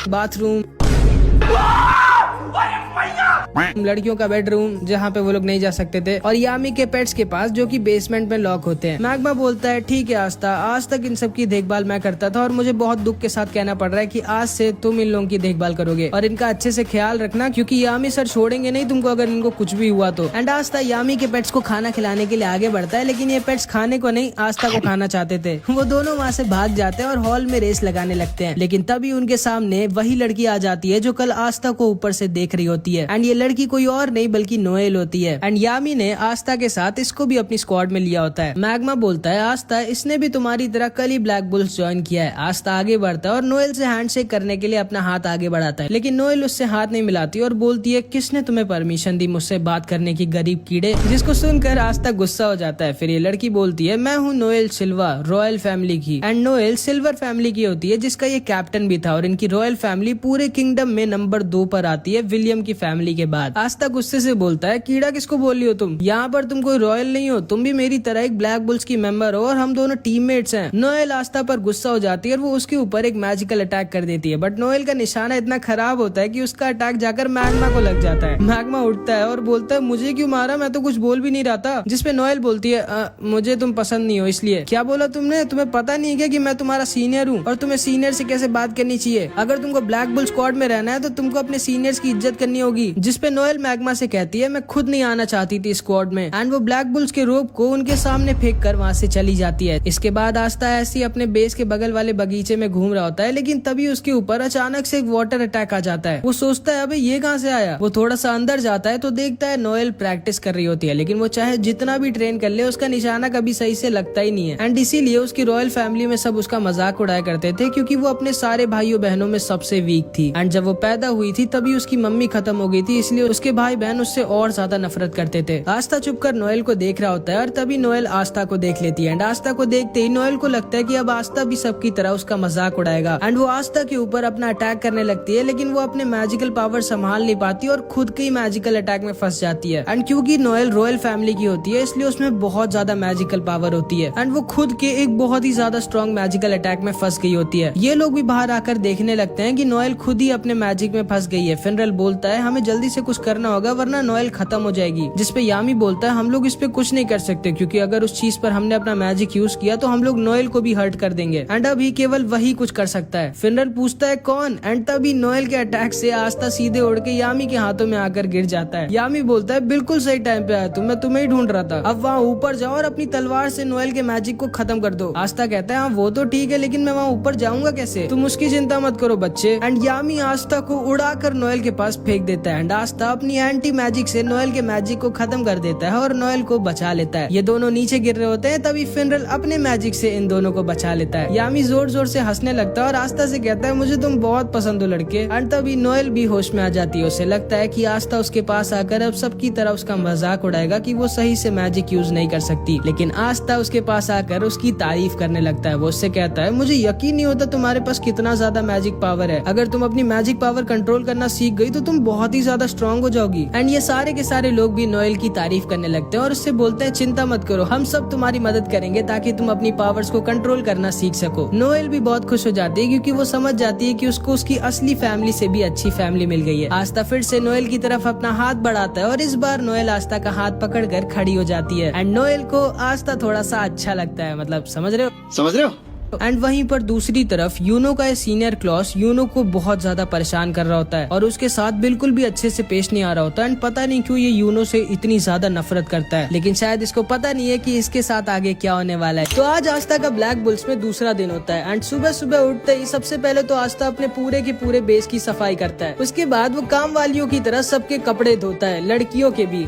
बाथरूम, लड़कियों का बेडरूम जहाँ पे वो लोग नहीं जा सकते थे, और यामी के पेट्स के पास जो कि बेसमेंट में लॉक होते हैं। मैग्मा बोलता है ठीक है आस्था, आज तक इन सब की देखभाल मैं करता था और मुझे बहुत दुख के साथ कहना पड़ रहा है कि आज से तुम इन लोगों की देखभाल करोगे और इनका अच्छे से ख्याल रखना, क्योंकि यामी सर छोड़ेंगे नहीं तुमको अगर इनको कुछ भी हुआ तो। एंड आस्था यामी के पेट्स को खाना खिलाने के लिए आगे बढ़ता है, लेकिन ये पेट्स खाने को नहीं आस्था को खाना चाहते थे। वो दोनों वहाँ से भाग जाते हैं और हॉल में रेस लगाने लगते हैं, लेकिन तभी उनके सामने वही लड़की आ जाती है जो कल आस्था को ऊपर से देख रही होती है। एंड ये लड़की कोई और नहीं बल्कि नोएल होती है। एंड यामी ने आस्था के साथ इसको भी अपनी स्क्वाड में लिया होता है। मैग्मा बोलता है आस्था, इसने भी तुम्हारी तरह कल ही ब्लैक बुल्स ज्वाइन किया है। आस्था आगे बढ़ता है और नोएल से हैंडशेक करने के लिए अपना हाथ आगे बढ़ाता है, लेकिन नोएल उससे हाथ नहीं मिलाती और बोलती है किसने तुम्हें परमिशन दी मुझसे बात करने की गरीब कीड़े, जिसको सुनकर आस्था गुस्सा हो जाता है। फिर ये लड़की बोलती है मैं हूँ नोएल सिल्वा, रॉयल फैमिली की। एंड नोएल सिल्वर फैमिली की होती है जिसका ये कैप्टन भी था, और इनकी रॉयल फैमिली पूरे किंगडम में नंबर 2 पर आती है विलियम की फैमिली के बाद। आस्था गुस्से से बोलता है कीड़ा किसको बोल रही हो तुम, यहाँ पर तुम कोई रॉयल नहीं हो, तुम भी मेरी तरह एक ब्लैक बुल्स की मेंबर हो और हम दोनों टीममेट्स हैं। नोएल आस्था पर गुस्सा हो जाती है और वो उसके ऊपर एक मैजिकल अटैक कर देती है, बट नोएल का निशाना इतना खराब होता है कि उसका अटैक जाकर मैग्मा को लग जाता है। मैग्मा उठता है और बोलता है मुझे क्यों मारा, मैं तो कुछ बोल भी नहीं रहा था। जिसपे नोएल बोलती है मुझे तुम पसंद नहीं हो इसलिए। क्या बोला तुमने, तुम्हें पता नहीं है कि मैं तुम्हारा सीनियर हूँ और तुम्हें सीनियर से कैसे बात करनी चाहिए। अगर तुमको ब्लैक बुल स्क्वाड में रहना है तो तुमको अपने सीनियर्स की इज्जत करनी होगी। जिसपे नोएल मैग्मा से कहती है मैं खुद नहीं आना चाहती थी स्क्वाड में। एंड वो ब्लैक बुल्स के रोप को उनके सामने फेंक कर वहाँ से चली जाती है। इसके बाद आस्था ऐसी अपने बेस के बगल वाले बगीचे में घूम रहा होता है, लेकिन तभी उसके ऊपर अचानक से एक वाटर अटैक आ जाता है। वो सोचता है अबे ये कहाँ से आया। वो थोड़ा सा अंदर जाता है तो देखता है नोएल प्रैक्टिस कर रही होती है, लेकिन वो चाहे जितना भी ट्रेन कर ले उसका निशाना कभी सही से लगता ही नहीं है। एंड इसीलिए उसकी रॉयल फैमिली में सब उसका मजाक उड़ाया करते थे, क्योंकि वो अपने सारे भाइयों बहनों में सबसे वीक थी। एंड जब वो पैदा हुई थी तभी उसकी मम्मी खत्म हो गई थी, इसलिए उसके भाई बहन उससे और ज्यादा नफरत करते थे। आस्था चुपकर नोएल को देख रहा होता है और तभी नोएल आस्था को देख लेती है। एंड आस्था को देखते ही नोएल को लगता है कि अब आस्था भी सबकी तरह उसका मजाक उड़ाएगा। एंड वो आस्था के ऊपर अपना अटैक करने लगती है, लेकिन वो अपने मैजिकल पावर संभाल नहीं पाती और खुद के ही मैजिकल अटैक में फंस जाती है। एंड क्योंकि नोएल रॉयल फैमिली की होती है इसलिए उसमें बहुत ज्यादा मैजिकल पावर होती है एंड वो खुद के एक बहुत ही ज्यादा स्ट्रॉन्ग मैजिकल अटैक में फंस गई होती है। ये लोग भी बाहर आकर देखने लगते हैं कि नोएल खुद ही अपने मैजिक में फंस गई है। फिनरल बोलता है हमें जल्दी से कुछ करना होगा वरना नोएल खत्म हो जाएगी। जिसपे यामी बोलता है हम लोग इस पे कुछ नहीं कर सकते, क्योंकि अगर उस चीज पर हमने अपना मैजिक यूज किया तो हम लोग नोएल को भी हर्ट कर देंगे एंड अभी केवल वही कुछ कर सकता है। फिनरल पूछता है कौन, एंड तभी नोएल के अटैक से आस्था सीधे उड़ के यामी के हाथों में आकर गिर जाता है। यामी बोलता है बिल्कुल सही टाइम पे आया तुम, मैं तुम्हें ही ढूंढ रहा था। अब वहाँ ऊपर जाओ और अपनी तलवार से नोएल के मैजिक को खत्म कर दो। आस्था कहता है हाँ वो तो ठीक है, लेकिन मैं वहाँ ऊपर जाऊंगा कैसे, तुम उसकी चिंता मत करो बच्चे। एंड यामी आस्था को उड़ाकर नोएल के पास फेंक देता है एंड आस्था अपनी एंटी मैजिक से नोएल के मैजिक को खत्म कर देता है और नोएल को बचा लेता है। ये दोनों नीचे गिर रहे होते हैं, तभी फिनरल अपने मैजिक से इन दोनों को बचा लेता है। यामी जोर जोर से हंसने लगता है और आस्था से कहता है मुझे तुम बहुत पसंद हो लड़के। एंड तभी नोएल भी होश में आ जाती है। उसे लगता है कि आस्था उसके पास आकर अब सबकी तरह उसका मजाक उड़ाएगा कि वो सही से मैजिक यूज नहीं कर सकती, लेकिन आस्था उसके पास आकर उसकी तारीफ करने लगता है। वो उससे कहता है मुझे यकीन नहीं होता तुम्हारे पास कितना ज्यादा मैजिक पावर है। अगर तुम अपनी मैजिक पावर कंट्रोल करना सीख गई तो तुम बहुत ही ज्यादा स्ट्रॉन्ग हो जाओगी। एंड ये सारे के सारे लोग भी नोएल की तारीफ करने लगते हैं और उससे बोलते हैं चिंता मत करो, हम सब तुम्हारी मदद करेंगे ताकि तुम अपनी पावर्स को कंट्रोल करना सीख सको। नोएल भी बहुत खुश हो जाती है क्योंकि वो समझ जाती है कि उसको उसकी असली फैमिली से भी अच्छी फैमिली मिल गई है। आस्था फिर से नोएल की तरफ अपना हाथ बढ़ाता है और इस बार नोएल आस्था का हाथ पकड़कर खड़ी हो जाती है एंड नोएल को आस्था थोड़ा सा अच्छा लगता है, मतलब समझ रहे हो। एंड वहीं पर दूसरी तरफ यूनो का सीनियर क्लॉस यूनो को बहुत ज्यादा परेशान कर रहा होता है और उसके साथ बिल्कुल भी अच्छे से पेश नहीं आ रहा होता। एंड पता नहीं क्यों ये यूनो से इतनी ज्यादा नफरत करता है, लेकिन शायद इसको पता नहीं है कि इसके साथ आगे क्या होने वाला है। तो आज आस्था का ब्लैक बुल्स में दूसरा दिन होता है एंड सुबह सुबह उठते ही सबसे पहले तो आस्था अपने पूरे के पूरे बेस की सफाई करता है। उसके बाद वो काम वालियों की तरह सबके कपड़े धोता है, लड़कियों के भी।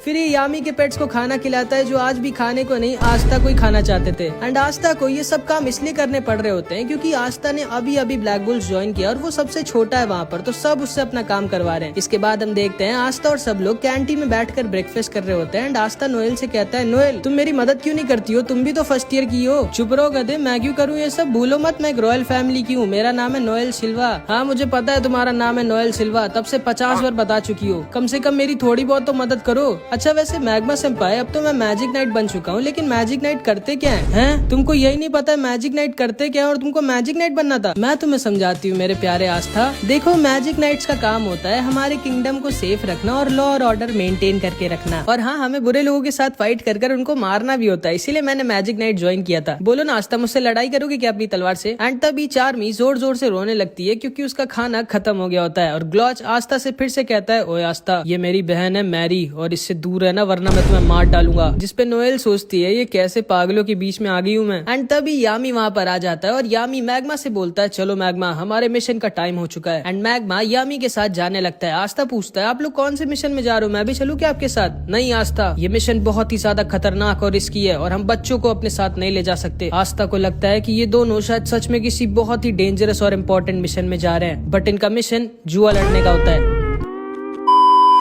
फिर ये यामी के पेट्स को खाना खिलाता है जो आज भी खाने को नहीं आस्था को ही खाना चाहते थे। एंड आस्था को ये सब काम इसलिए करने पड़ रहे होते हैं क्योंकि आस्था ने अभी अभी ब्लैक बुल्स ज्वाइन किया और वो सबसे छोटा है वहाँ पर, तो सब उससे अपना काम करवा रहे हैं। इसके बाद हम देखते हैं आस्था और सब लोग कैंटीन में बैठकर ब्रेकफास्ट कर रहे होते हैं एंड आस्था नोएल से कहता है नोएल तुम मेरी मदद क्यों नहीं करती हो, तुम भी तो फर्स्ट ईयर की हो। चुप रहो गधे, मैं क्यों करूँ ये सब, भूलो मत मैं एक रॉयल फैमिली की हूँ, मेरा नाम है नोएल सिल्वा। हाँ मुझे पता है तुम्हारा नाम है नोएल सिल्वा, तब से 50 बार बता चुकी हो, कम से कम मेरी थोड़ी बहुत तो मदद करो। अच्छा वैसे मैग्मा सेंपाई, अब तो मैं मैजिक नाइट बन चुका हूँ, लेकिन मैजिक नाइट करते क्या है? तुमको यही नहीं पता मैजिक नाइट करते क्या है और तुमको मैजिक नाइट बनना था? मैं तुम्हें समझाती हूँ मेरे प्यारे आस्था। देखो मैजिक नाइट्स का काम होता है हमारे किंगडम को सेफ रखना और लॉ और ऑर्डर मेंटेन करके रखना, और हाँ हमें बुरे लोगों के साथ फाइट कर उनको मारना भी होता है, इसीलिए मैंने मैजिक नाइट ज्वाइन किया था। बोलो ना आस्था, मुझसे लड़ाई करोगे क्या अपनी तलवार से? एंड तभी चार्मी जोर जोर से रोने लगती है क्योंकि उसका खाना खत्म हो गया होता है, और ग्लॉच आस्था से फिर से कहता है, ओए आस्था, ये मेरी बहन है मैरी और इससे दूर रहना वरना मैं तुम्हें मार डालूंगा। जिसपे नोएल सोचती है ये कैसे पागलों के बीच में आ गई हूँ मैं। एंड तभी यामी वहाँ पर आ जाता है और यामी मैग्मा से बोलता है, चलो मैग्मा हमारे मिशन का टाइम हो चुका है। एंड मैग्मा यामी के साथ जाने लगता है। आस्था पूछता है, आप लोग कौन से मिशन में जा रहे हो, मैं भी चलूं क्या आपके साथ? नहीं आस्था, ये मिशन बहुत ही ज्यादा खतरनाक और रिस्की है और हम बच्चों को अपने साथ नहीं ले जा सकते। आस्था को लगता है कि ये दोनों शायद सच में किसी बहुत ही डेंजरस और इम्पोर्टेंट मिशन में जा रहे हैं, बट इनका मिशन जुआ लड़ने का होता है।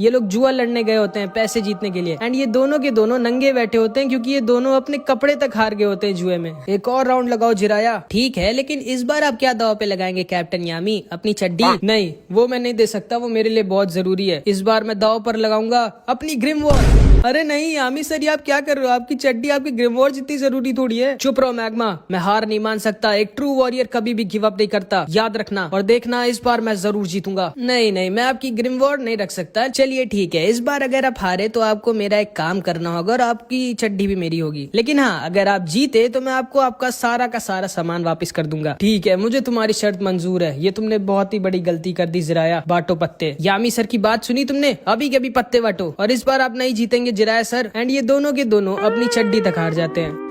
ये लोग जुआ लड़ने गए होते हैं पैसे जीतने के लिए, एंड ये दोनों के दोनों नंगे बैठे होते हैं क्योंकि ये दोनों अपने कपड़े तक हार गए होते हैं जुए में। एक और राउंड लगाओ जिराया। ठीक है, लेकिन इस बार आप क्या दाव पे लगाएंगे कैप्टन यामी? अपनी चड्डी? नहीं, वो मैं नहीं दे सकता, वो मेरे लिए बहुत जरूरी है। इस बार मैं दाव पर लगाऊंगा अपनी ग्रिम वॉर। अरे नहीं यामी सर, ये आप क्या कर रहे हो? आपकी चड्डी आपकी ग्रिम वॉर जितनी जरूरी थोड़ी है। चुप रहो मैग्मा, मैं हार नहीं मान सकता। एक ट्रू वॉरियर कभी भी गिव अप नहीं करता, याद रखना। और देखना इस बार मैं जरूर जीतूंगा। नहीं नहीं, मैं आपकी ग्रिम वॉर नहीं रख सकता। चलिए ठीक है, इस बार अगर आप हारे तो आपको मेरा एक काम करना होगा और आपकी चड्डी भी मेरी होगी। लेकिन हाँ, अगर आप जीते तो मैं आपको आपका सारा का सारा सामान वापस कर दूंगा। ठीक है, मुझे तुम्हारी शर्त मंजूर है। ये तुमने बहुत ही बड़ी गलती कर दी जिराया। बांटो पत्ते। यामी सर की बात सुनी तुमने? अभी के अभी पत्ते बांटो, और इस बार आप नहीं जीतेंगे जिराया सर। एंड ये दोनों के दोनों अपनी चड्डी तक हार जाते हैं।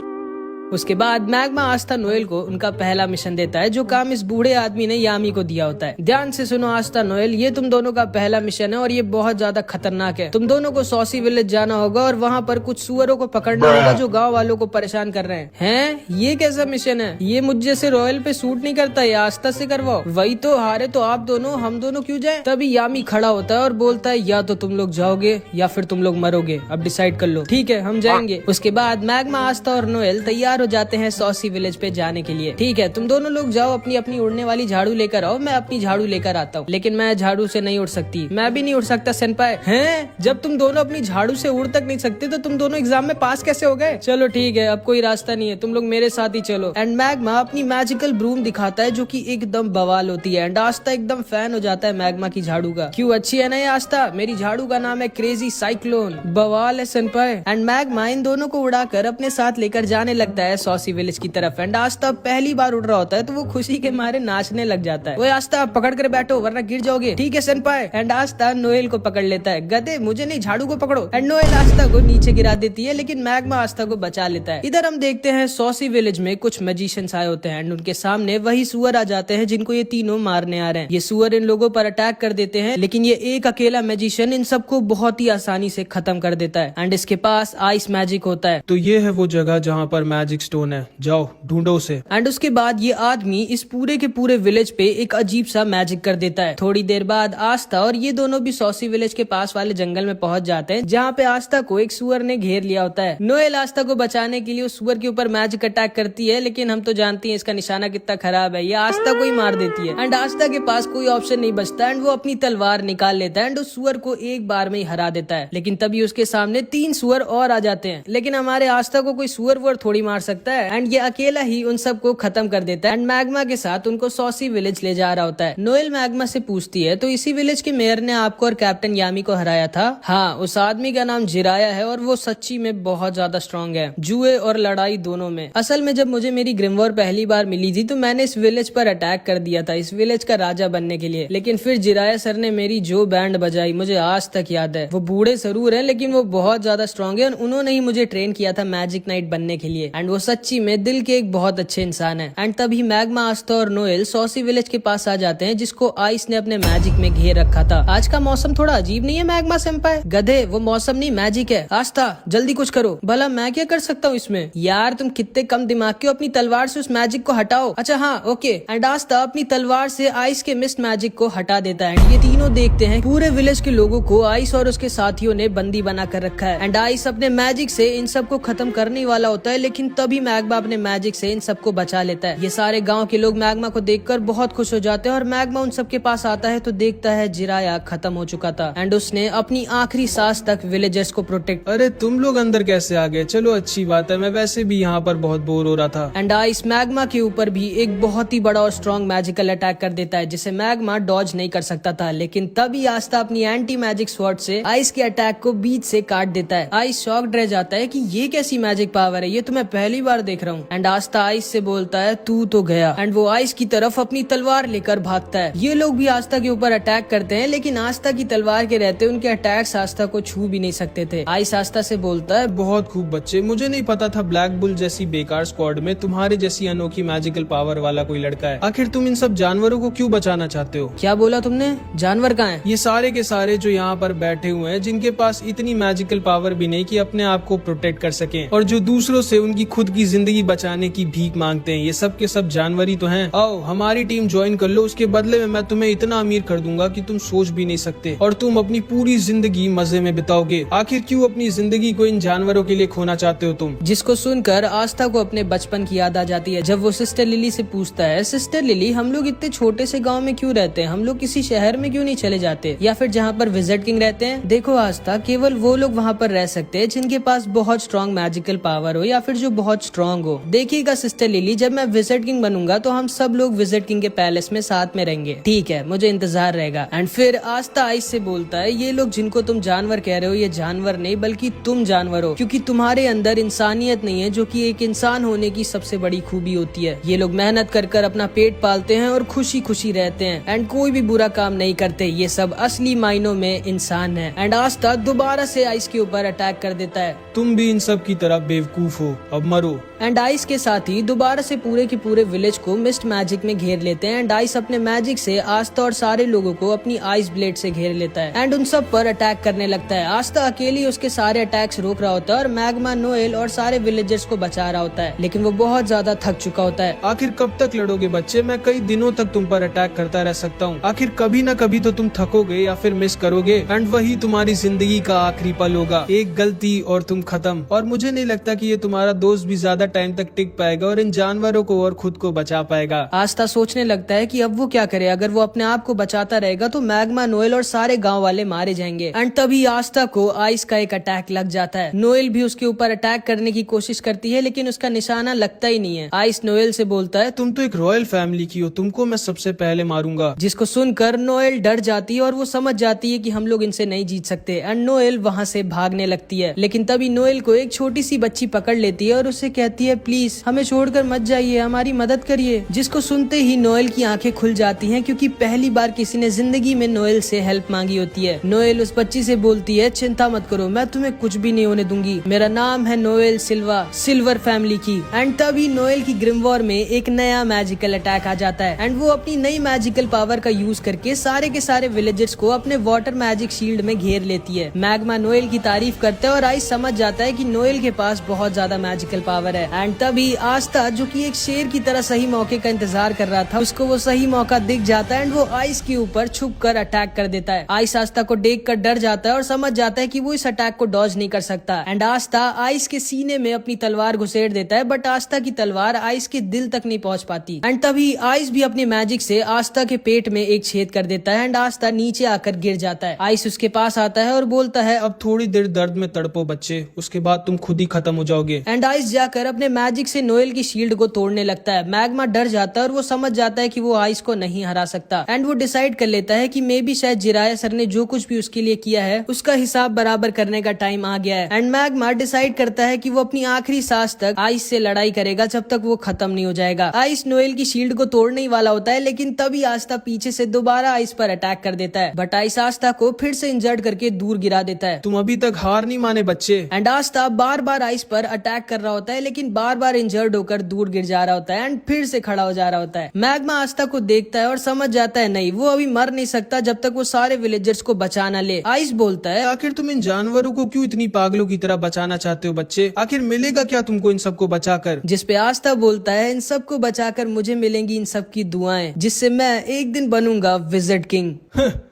उसके बाद मैग्मा आस्था नोएल को उनका पहला मिशन देता है, जो काम इस बूढ़े आदमी ने यामी को दिया होता है। ध्यान से सुनो आस्था नोएल, ये तुम दोनों का पहला मिशन है और ये बहुत ज्यादा खतरनाक है। तुम दोनों को सॉसी विलेज जाना होगा और वहाँ पर कुछ सुअरों को पकड़ना होगा जो गाँव वालों को परेशान कर रहे हैं। ये कैसा मिशन है? ये मुझ जैसे रॉयल पे सूट नहीं करता, ये आस्था से करवाओ। वही तो, हारे तो आप दोनों, हम दोनों क्यों जाए? तभी यामी खड़ा होता है और बोलता है, या तो तुम लोग जाओगे या फिर तुम लोग मरोगे, अब डिसाइड कर लो। ठीक है, हम जाएंगे। उसके बाद मैग्मा आस्था और नोएल तैयार हो जाते हैं सॉसी विलेज पे जाने के लिए। ठीक है, तुम दोनों लोग जाओ, अपनी अपनी उड़ने वाली झाड़ू लेकर आओ, मैं अपनी झाड़ू लेकर आता हूँ। लेकिन मैं झाड़ू से नहीं उड़ सकती। मैं भी नहीं उड़ सकता सेनपाई। हैं? जब तुम दोनों अपनी झाड़ू से उड़ तक नहीं सकते तो तुम दोनों एग्जाम में पास कैसे हो गए? चलो ठीक है, अब कोई रास्ता नहीं है, तुम लोग मेरे साथ ही चलो। एंड मैग्मा अपनी मैजिकल ब्रूम दिखाता है जो की एकदम बवाल होती है। एंड आस्था एकदम फैन हो जाता है मैग्मा की झाड़ू का। क्यों अच्छी है ना ये आस्था? मेरी झाड़ू का नाम है क्रेजी साइक्लोन। बवाल है सेनपाई। एंड मैग्मा इन दोनों को उड़ाकर अपने साथ लेकर जाने लगता है सॉसी विलेज की तरफ। एंड आस्था पहली बार उड़ रहा होता है तो वो खुशी के मारे नाचने लग जाता है। वो आस्था पकड़ कर बैठो वरना गिर जाओगे। ठीक है सेनपाई। एंड आस्था नोएल को पकड़ लेता है। गधे, मुझे नहीं, झाड़ू को पकड़ो। एंड नोएल आस्था को नीचे गिरा देती है, लेकिन मैग्मा आस्था को बचा लेता है। इधर हम देखते हैं सॉसी विलेज में कुछ मैजिशियंस आए होते हैं एंड उनके सामने वही सुअर आ जाते हैं जिनको ये तीनों मारने आ रहे हैं। ये सुअर इन लोगों पर अटैक कर देते हैं, लेकिन ये एक अकेला मैजिशियन इन सबको बहुत ही आसानी से खत्म कर देता है। एंड इसके पास आइस मैजिक होता है। तो ये है वो जगह जहाँ पर मैजिक स्टोन है, जाओ ढूंढो उसे। एंड उसके बाद ये आदमी इस पूरे के पूरे विलेज पे एक अजीब सा मैजिक कर देता है। थोड़ी देर बाद आस्था और ये दोनों भी सॉसी विलेज के पास वाले जंगल में पहुंच जाते हैं, जहाँ पे आस्था को एक सुअर ने घेर लिया होता है। नोएल आस्था को बचाने के लिए उस सुअर के ऊपर मैजिक अटैक करती है, लेकिन हम तो जानती हैं इसका निशाना कितना खराब है, ये आस्था को ही मार देती है। एंड आस्था के पास कोई ऑप्शन नहीं बचता एंड वो अपनी तलवार निकाल लेता है एंड उस सुअर को एक बार में ही हरा देता है। लेकिन तभी उसके सामने 3 सुअर और आ जाते हैं, लेकिन हमारे आस्था को कोई सुअर वुअर थोड़ी मार सकता है एंड ये अकेला ही उन सबको खत्म कर देता है एंड मैग्मा के साथ उनको सॉसी विलेज ले जा रहा होता है। नोएल मैग्मा से पूछती है, तो इसी विलेज के मेयर ने आपको और कैप्टन यामी को हराया था? हाँ, उस आदमी का नाम जिराया है और वो सच्ची में बहुत ज्यादा स्ट्रॉन्ग है, जुए और लड़ाई दोनों में। असल में जब मुझे मेरी ग्रिमवॉर पहली बार मिली थी तो मैंने इस विलेज पर अटैक कर दिया था, इस विलेज का राजा बनने के लिए। लेकिन फिर जिराया सर ने मेरी जो बैंड बजाई मुझे आज तक याद है। वो बूढ़े जरूर है लेकिन वो बहुत ज्यादा स्ट्रॉन्ग है, उन्होंने ही मुझे ट्रेन किया था मैजिक नाइट बनने के लिए एंड वो सच्ची में दिल के एक बहुत अच्छे इंसान है। एंड तभी मैग्मा, आस्था और नोएल सॉसी विलेज के पास आ जाते हैं जिसको आइस ने अपने मैजिक में घेर रखा था। आज का मौसम थोड़ा अजीब नहीं है मैग्मा सेंपाई? गधे, वो मौसम नहीं मैजिक है। आस्था जल्दी कुछ करो। भला मैं क्या कर सकता हूँ इसमें? यार तुम कितने कम दिमाग के हो, अपनी तलवार से उस मैजिक को हटाओ। अच्छा हाँ ओके। एंड आस्था अपनी तलवार से आइस के मिस्ट मैजिक को हटा देता है। ये तीनों देखते हैं पूरे विलेज के लोगों को आइस और उसके साथियों ने बंदी बना कर रखा है एंड आइस अपने मैजिक से इन सबको खत्म करने वाला होता है, लेकिन तभी मैग्मा अपने मैजिक से इन सबको बचा लेता है। ये सारे गाँव के लोग मैग्मा को देखकर बहुत खुश हो जाते हैं और मैग्मा उन सबके पास आता है तो देखता है जिराया खत्म हो चुका था एंड उसने अपनी आखिरी सांस तक विलेजर्स को प्रोटेक्ट। अरे तुम लोग अंदर कैसे आ गए? चलो अच्छी बात है, मैं वैसे भी यहाँ पर बहुत बोर हो रहा था। एंड आइस मैग्मा के ऊपर भी एक बहुत ही बड़ा और स्ट्रॉन्ग मैजिकल अटैक कर देता है जिसे मैग्मा डॉज नहीं कर सकता था, लेकिन तभी आस्था अपनी एंटी मैजिक स्वॉर्ड से आइस के अटैक को बीच से काट देता है। आइस शॉक्ड रह जाता है कि ये कैसी मैजिक पावर है, ये तो मैं पहली बार देख रहा हूँ। एंड आस्था आइस से बोलता है तू तो गया, एंड वो आइस की तरफ अपनी तलवार लेकर भागता है। ये लोग भी आस्था के ऊपर अटैक करते हैं, लेकिन आस्था की तलवार के रहते उनके अटैक्स आस्था को छू भी नहीं सकते थे। आइस आस्था से बोलता है बहुत खूब बच्चे, मुझे नहीं पता था ब्लैक बुल जैसी बेकार स्क्वाड में तुम्हारे जैसी अनोखी मैजिकल पावर वाला कोई लड़का है। आखिर तुम इन सब जानवरों को क्यों बचाना चाहते हो? क्या बोला तुमने? जानवर कहाँ हैं? ये सारे के सारे जो यहाँ पर बैठे हुए हैं, जिनके पास इतनी मैजिकल पावर भी नहीं कि अपने आप को प्रोटेक्ट कर सकें और जो दूसरों से उनकी खुद की जिंदगी बचाने की भीख मांगते हैं, ये सब के सब जानवर ही तो हैं। आओ हमारी टीम ज्वाइन कर लो, उसके बदले में मैं तुम्हें इतना अमीर कर दूंगा कि तुम सोच भी नहीं सकते और तुम अपनी पूरी जिंदगी मजे में बिताओगे। आखिर क्यों अपनी जिंदगी को इन जानवरों के लिए खोना चाहते हो तुम? जिसको सुनकर आस्था को अपने बचपन की याद आ जाती है जब वो सिस्टर लिली से पूछता है, सिस्टर लिली हम लोग इतने छोटे से गांव में क्यों रहते हैं, हम लोग किसी शहर में क्यों नहीं चले जाते या फिर जहाँ पर विजिट किंग रहते हैं? देखो आस्था, केवल वो लोग वहाँ पर रह सकते हैं जिनके पास बहुत स्ट्रॉन्ग मैजिकल पावर हो या फिर जो बहुत स्ट्रॉन्ग हो। देखिएगा सिस्टर लिली, जब मैं विजिट किंग बनूंगा तो हम सब लोग विजिट किंग के पैलेस में साथ में रहेंगे, ठीक है? मुझे इंतजार रहेगा। एंड फिर आस्था आइस से बोलता है, ये लोग जिनको तुम जानवर कह रहे हो ये जानवर नहीं बल्कि तुम जानवर हो, क्योंकि तुम्हारे अंदर इंसानियत नहीं है जो कि एक इंसान होने की सबसे बड़ी खूबी होती है। ये लोग मेहनत कर कर अपना पेट पालते हैं और खुशी खुशी रहते हैं एंड कोई भी बुरा काम नहीं करते। ये सब असली मायनों में इंसान है। एंड आस्था दोबारा से आइस के ऊपर अटैक कर देता है। तुम भी इन सब की तरह बेवकूफ हो, अब मरो। एंड आइस के साथ ही दोबारा से पूरे के पूरे विलेज को मिस्ट मैजिक में घेर लेते हैं एंड आइस अपने मैजिक से आस्था और सारे लोगों को अपनी आइस ब्लेड से घेर लेता है एंड उन सब पर अटैक करने लगता है। आस्था अकेली उसके सारे अटैक्स रोक रहा होता है और मैग्मा नोएल और सारे विलेजर्स को बचा रहा होता है, लेकिन वो बहुत ज्यादा थक चुका होता है। आखिर कब तक लड़ोगे बच्चे? मैं कई दिनों तक तुम पर अटैक करता रह सकता हूँ। आखिर कभी न कभी तो तुम थकोगे या फिर मिस करोगे एंड वही तुम्हारी जिंदगी का आखिरी पल होगा। एक गलती और तुम खत्म। और मुझे नहीं लगता कि ये तुम्हारा दोस्त भी ज्यादा टाइम तक टिक पाएगा और इन जानवरों को और खुद को बचा पाएगा। आस्था सोचने लगता है कि अब वो क्या करे, अगर वो अपने आप को बचाता रहेगा तो मैग्मा नोएल और सारे गांव वाले मारे जाएंगे। एंड तभी आस्था को आइस का एक अटैक लग जाता है। नोएल भी उसके ऊपर अटैक करने की कोशिश करती है लेकिन उसका निशाना लगता ही नहीं है। आइस नोएल से बोलता है, तुम तो एक रॉयल फैमिली की हो, तुमको मैं सबसे पहले मारूंगा। जिसको सुनकर नोएल डर जाती है और वो समझ जाती है कि हम लोग इनसे नहीं जीत सकते एंड नोएल वहाँ से भागने लगती है। लेकिन तभी नोएल को एक छोटी सी बच्ची पकड़ लेती है और उससे कहती है, प्लीज हमें छोड़कर मत जाइए, हमारी मदद करिए। जिसको सुनते ही नोएल की आंखें खुल जाती हैं क्योंकि पहली बार किसी ने जिंदगी में नोएल से हेल्प मांगी होती है। नोएल उस बच्ची से बोलती है, चिंता मत करो, मैं तुम्हें कुछ भी नहीं होने दूंगी, मेरा नाम है नोएल सिल्वा, सिल्वर फैमिली की। एंड तभी नोएल की ग्रिम वॉर में एक नया मैजिकल अटैक आ जाता है एंड वो अपनी नई मैजिकल पावर का यूज करके सारे के सारे विलेजर्स को अपने वाटर मैजिक शील्ड में घेर लेती है। मैग्मा नोएल की तारीफ करता है और आइस समझ जाता है कि नोएल के पास बहुत ज्यादा मैजिकल पावर है। एंड तभी आस्था, जो कि एक शेर की तरह सही मौके का इंतजार कर रहा था, उसको वो सही मौका दिख जाता है एंड वो आइस के ऊपर छुप कर अटैक कर देता है। आइस आस्था को देख कर डर जाता है और समझ जाता है कि वो इस अटैक को डॉज नहीं कर सकता। एंड आस्था आइस के सीने में अपनी तलवार घुसेड़ देता है बट आस्था की तलवार आइस के दिल तक नहीं पहुंच पाती। एंड तभी आइस भी अपने मैजिक से आस्था के पेट में एक छेद कर देता है एंड आस्था नीचे आकर गिर जाता है। आइस उसके पास आता है और बोलता है, अब थोड़ी देर दर्द में तड़पो बच्चे, उसके बाद तुम खुद ही खत्म हो जाओगे। एंड आइस जाकर अपने मैजिक से नोएल की शील्ड को तोड़ने लगता है। मैग्मा डर जाता है और वो समझ जाता है कि वो आइस को नहीं हरा सकता एंड वो डिसाइड कर लेता है कि मे बी शायद जिराया सर ने जो कुछ भी उसके लिए किया है उसका हिसाब बराबर करने का टाइम आ गया है। एंड मैग्मा डिसाइड करता है कि वो अपनी आखिरी सांस तक आइस से लड़ाई करेगा जब तक वो खत्म नहीं हो जाएगा। आइस नोएल की शील्ड को तोड़ने ही वाला होता है लेकिन तभी आस्था पीछे से दोबारा आइस पर अटैक कर देता है बट आइस आस्था को फिर से इंजर्ड करके दूर गिरा देता है। तुम अभी तक हार नहीं माने बच्चे। And Aastha bar bar ice पर अटैक कर रहा होता है लेकिन बार बार इंजर्ड होकर दूर गिर जा रहा होता है एंड फिर से खड़ा हो जा रहा होता है। मैग्मा आस्था को देखता है और समझ जाता है नहीं, वो अभी मर नहीं सकता जब तक वो सारे विलेजर्स को बचा ना ले। आइस बोलता है, आखिर तुम इन जानवरों को क्यों इतनी पागलों की तरह बचाना चाहते हो बच्चे? आखिर मिलेगा क्या तुमको इन सबको बचाकर? जिसपे आस्था बोलता है, इन सबको बचाकर मुझे मिलेंगी इन सब की दुआएं जिससे मैं एक दिन बनूंगा विजिट किंग।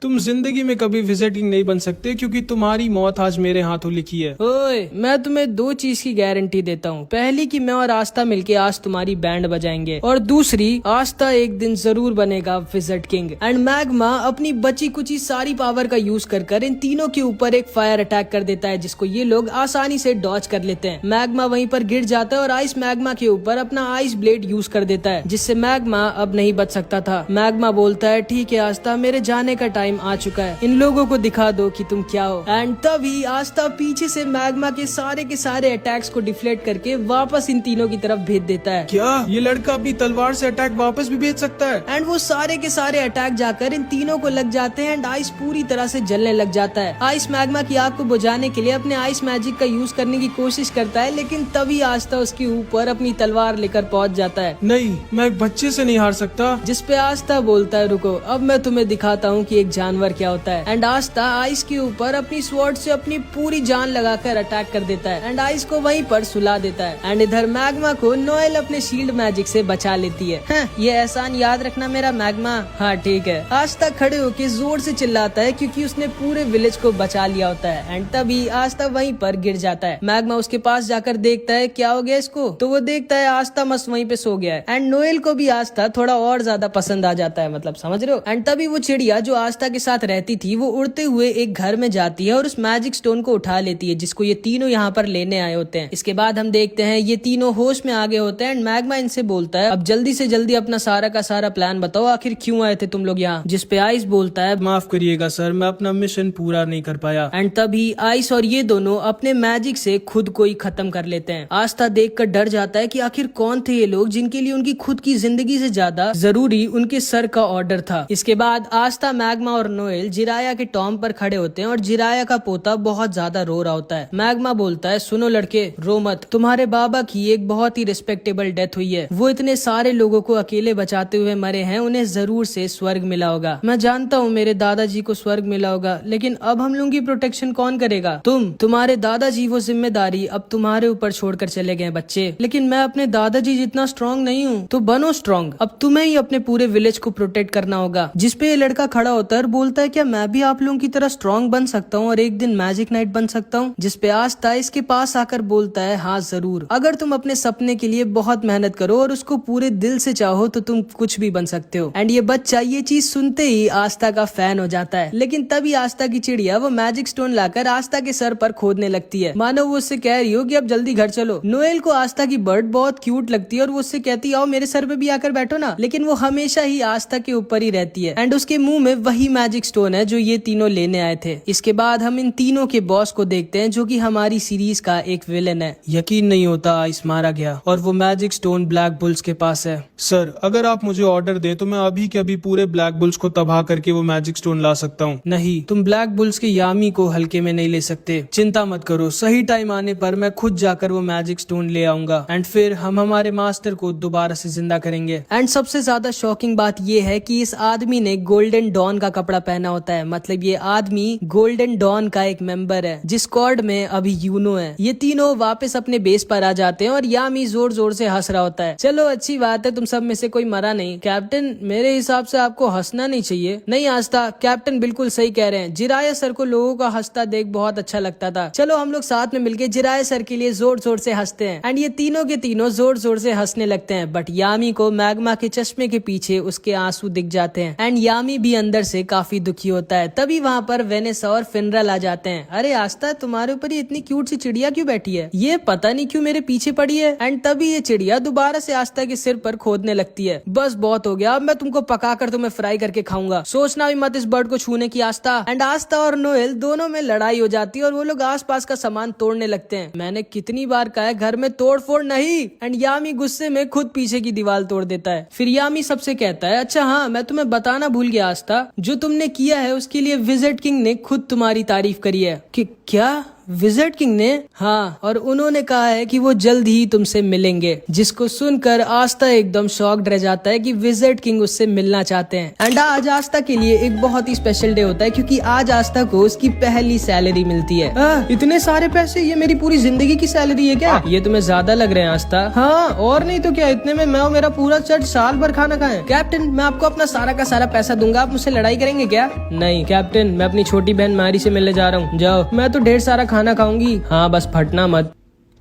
तुम जिंदगी में कभी विजिट किंग नहीं बन सकते क्योंकि तुम्हारी मौत आज मेरे हाथों लिखी है। ओए, मैं तुम्हें 2 चीज की गारंटी देता हूँ, हूँ। पहली कि मैं और आस्था मिलके आज तुम्हारी बैंड बजाएंगे और दूसरी आस्था एक दिन जरूर बनेगा विज़र्ड किंग। एंड मैग्मा अपनी बची कुची सारी पावर का यूज कर इन तीनों के ऊपर एक फायर अटैक कर देता है जिसको ये लोग आसानी से डॉज कर लेते हैं। मैग्मा वहीं पर गिर जाता है और आइस मैग्मा के ऊपर अपना आइस ब्लेड यूज कर देता है जिससे मैग्मा अब नहीं बच सकता था। मैग्मा बोलता है ठीक है आस्था, मेरे जाने का टाइम आ चुका है, इन लोगों को दिखा दो कि तुम क्या हो। एंड तभी आस्था पीछे से मैग्मा के सारे अटैक्स को डिफ्लेक्ट करके वापस इन तीनों की तरफ भेज देता है। क्या ये लड़का अपनी तलवार से अटैक वापस भी भेज सकता है? एंड वो सारे के सारे अटैक जाकर इन तीनों को लग जाते हैं एंड आइस पूरी तरह से जलने लग जाता है। आइस मैग्मा की आग को बुझाने के लिए अपने आइस मैजिक का यूज करने की कोशिश करता है लेकिन तभी आस्था उसके ऊपर अपनी तलवार लेकर पहुंच जाता है। नहीं, मैं एक बच्चे से नहीं हार सकता। जिसपे आस्था बोलता है रुको, अब मैं तुम्हें दिखाता हूँ कि एक जानवर क्या होता है। एंड आस्था आइस के ऊपर अपनी स्वॉर्ड से अपनी पूरी जान लगाकर अटैक कर देता है एंड आइस को वहीं पर सुला देता है। एंड इधर मैग्मा को नोएल अपने शील्ड मैजिक से बचा लेती है। ये एहसान याद रखना मेरा मैग्मा। हाँ ठीक है। आस्था खड़े होके जोर से चिल्लाता है क्योंकि उसने पूरे विलेज को बचा लिया होता है। एंड तभी आस्था वहीं पर गिर जाता है। मैग्मा उसके पास जाकर देखता है क्या हो गया इसको, तो वो देखता है आस्था मस्त वहीं पे सो गया है। एंड नोएल को भी आस्था थोड़ा और ज्यादा पसंद आ जाता है, मतलब समझ रहे हो। एंड तभी वो चिड़िया जो आस्था के साथ रहती थी वो उड़ते हुए एक घर में जाती है और उस मैजिक स्टोन को उठा लेती है जिसको ये तीनों यहाँ पर लेने आए होते हैं। इसके बाद हम देखते हैं ये तीनों होश में आगे होते हैं एंड मैग्मा इनसे बोलता है अब जल्दी से जल्दी अपना सारा का सारा प्लान बताओ, आखिर क्यों आए थे तुम लोग यहाँ। जिसपे आइस बोलता है माफ करिएगा सर, मैं अपना मिशन पूरा नहीं कर पाया। एंड तभी आइस और ये दोनों अपने मैजिक से खुद को ही खत्म कर लेते हैं। आस्था देखकर डर जाता है कि आखिर कौन थे ये लोग जिनके लिए उनकी खुद की जिंदगी से ज्यादा जरूरी उनके सर का ऑर्डर था। इसके बाद आस्था, मैग्मा और नोएल जिराया के टॉम पर खड़े होते हैं और जिराया का पोता बहुत ज्यादा रो रहा होता है। मैग्मा बोलता है सुनो लड़के, रो मत, तुम्हारे बाबा की एक बहुत ही रिस्पेक्टेबल डेथ हुई है। वो इतने सारे लोगों को अकेले बचाते हुए मरे हैं, उन्हें जरूर से स्वर्ग मिला होगा। मैं जानता हूँ मेरे दादाजी को स्वर्ग मिला होगा, लेकिन अब हम लोगों की प्रोटेक्शन कौन करेगा? तुम्हारे दादाजी वो जिम्मेदारी अब तुम्हारे ऊपर छोड़कर चले गए बच्चे। लेकिन मैं अपने दादाजी जितना स्ट्रॉन्ग नहीं हूँ, तो बनो स्ट्रॉन्ग। अब तुम्हें ही अपने पूरे विलेज को प्रोटेक्ट करना होगा। जिसपे ये लड़का खड़ा होता है और बोलता है क्या मैं भी आप लोगों की तरह स्ट्रॉन्ग बन सकता हूँ और एक दिन मैजिक नाइट बन सकता हूँ? जिसपे आस्था इसके पास आकर बोलता है हाँ जरूर, अगर तुम अपने सपने के लिए बहुत मेहनत करो और उसको पूरे दिल से चाहो तो तुम कुछ भी बन सकते हो। एंड ये बच्चा ये चीज सुनते ही आस्था का फैन हो जाता है। लेकिन तभी आस्था की चिड़िया वो मैजिक स्टोन लाकर आस्था के सर पर खोदने लगती है, मानो वो उससे कह रही हो कि अब जल्दी घर चलो। नोएल को आस्था की बर्ड बहुत क्यूट लगती है और वो उससे कहती है आओ मेरे सर पे भी आकर बैठो ना, लेकिन वो हमेशा ही आस्था के ऊपर ही रहती है। एंड उसके मुंह में वही मैजिक स्टोन है जो ये तीनों लेने आए थे। इसके बाद हम इन तीनों के बॉस को देखते हैं जो कि हमारी सीरीज का एक विलेन है। यकीन नहीं होता आइस मारा गया और वो मैजिक स्टोन ब्लैक बुल्स के पास है। सर अगर आप मुझे ऑर्डर दें तो मैं अभी के अभी पूरे ब्लैक बुल्स को तबाह करके वो मैजिक स्टोन ला सकता हूँ। नहीं, तुम ब्लैक बुल्स के यामी को हल्के में नहीं ले सकते। चिंता मत करो, सही टाइम आने पर मैं खुद जाकर वो मैजिक स्टोन ले आऊंगा एंड फिर हम हमारे मास्टर को दोबारा से जिंदा करेंगे। एंड सबसे ज्यादा शॉकिंग बात ये है कि इस आदमी ने गोल्डन डॉन का कपड़ा पहना होता है, मतलब ये आदमी गोल्डन डॉन का एक मेंबर है जिस स्क्वाड में अभी यूनो है। ये तीनों वापस अपने बेस पर आ जाते हैं और यामी जोर जोर से हंस रहा होता है। चलो अच्छी बात है, तुम सब में से कोई मरा नहीं। कैप्टन मेरे हिसाब से आपको हंसना नहीं चाहिए। नहीं आस्था, कैप्टन बिल्कुल सही कह रहे हैं। जिराया सर को लोगों का हंसता देख बहुत अच्छा लगता था। चलो हम लोग साथ में मिलके जिराया सर के लिए जोर जोर से हंसते हैं। एंड ये तीनों के तीनों जोर जोर से हंसने लगते हैं। बट यामी को मैग्मा के चश्मे के पीछे उसके आंसू दिख जाते हैं एंड यामी भी अंदर से काफी दुखी होता है। तभी वहाँ पर वेनेसा और फिनरल आ जाते हैं। अरे आस्था, तुम्हारे ऊपर ये इतनी क्यूट सी चिड़िया क्यों बैठी है? ये पता नहीं क्यों मेरे पीछे पड़ी है। एंड तभी ये चिड़िया दोबारा से आस्था के सिर पर खोदने लगती है। बस बहुत हो गया, अब मैं तुमको पकाकर तुम्हें फ्राई करके खाऊंगा। सोचना भी मत इस बर्ड को छूने की आस्था। एंड आस्था और नोएल दोनों में लड़ाई हो जाती है और वो लोग आसपास का सामान तोड़ने लगते हैं। मैंने कितनी बार कहा है घर में तोड़ फोड़ नहीं। एंड यामी गुस्से में खुद पीछे की दीवार तोड़ देता है। फिर यामी सबसे कहता है अच्छा हाँ, मैं तुम्हें बताना भूल गया आस्था, जो तुमने किया है उसके लिए विज़र्ड किंग ने खुद तुम्हारी तारीफ करी है। कि क्या? विज़र्ड किंग ने? हाँ, और उन्होंने कहा है कि वो जल्द ही तुमसे मिलेंगे। जिसको सुनकर आस्था एकदम शॉक्ड रह जाता है कि विज़र्ड किंग उससे मिलना चाहते हैं। एंड आज आस्था के लिए एक बहुत ही स्पेशल डे होता है क्योंकि आज आस्था को उसकी पहली सैलरी मिलती है। इतने सारे पैसे, ये मेरी पूरी जिंदगी की सैलरी है क्या? ये तुम्हें ज्यादा लग रहे हैं आस्था? हाँ और नहीं तो क्या, इतने में मैं और मेरा पूरा चर्च साल भर खाना खाए। कैप्टन मैं आपको अपना सारा का सारा पैसा दूंगा, आप मुझसे लड़ाई करेंगे क्या? नहीं कैप्टन, मैं अपनी छोटी बहन मारी से मिलने जा रहा हूँ। जाओ, मैं तो ढेर सारा खाना खाऊंगी। हाँ बस फटना मत,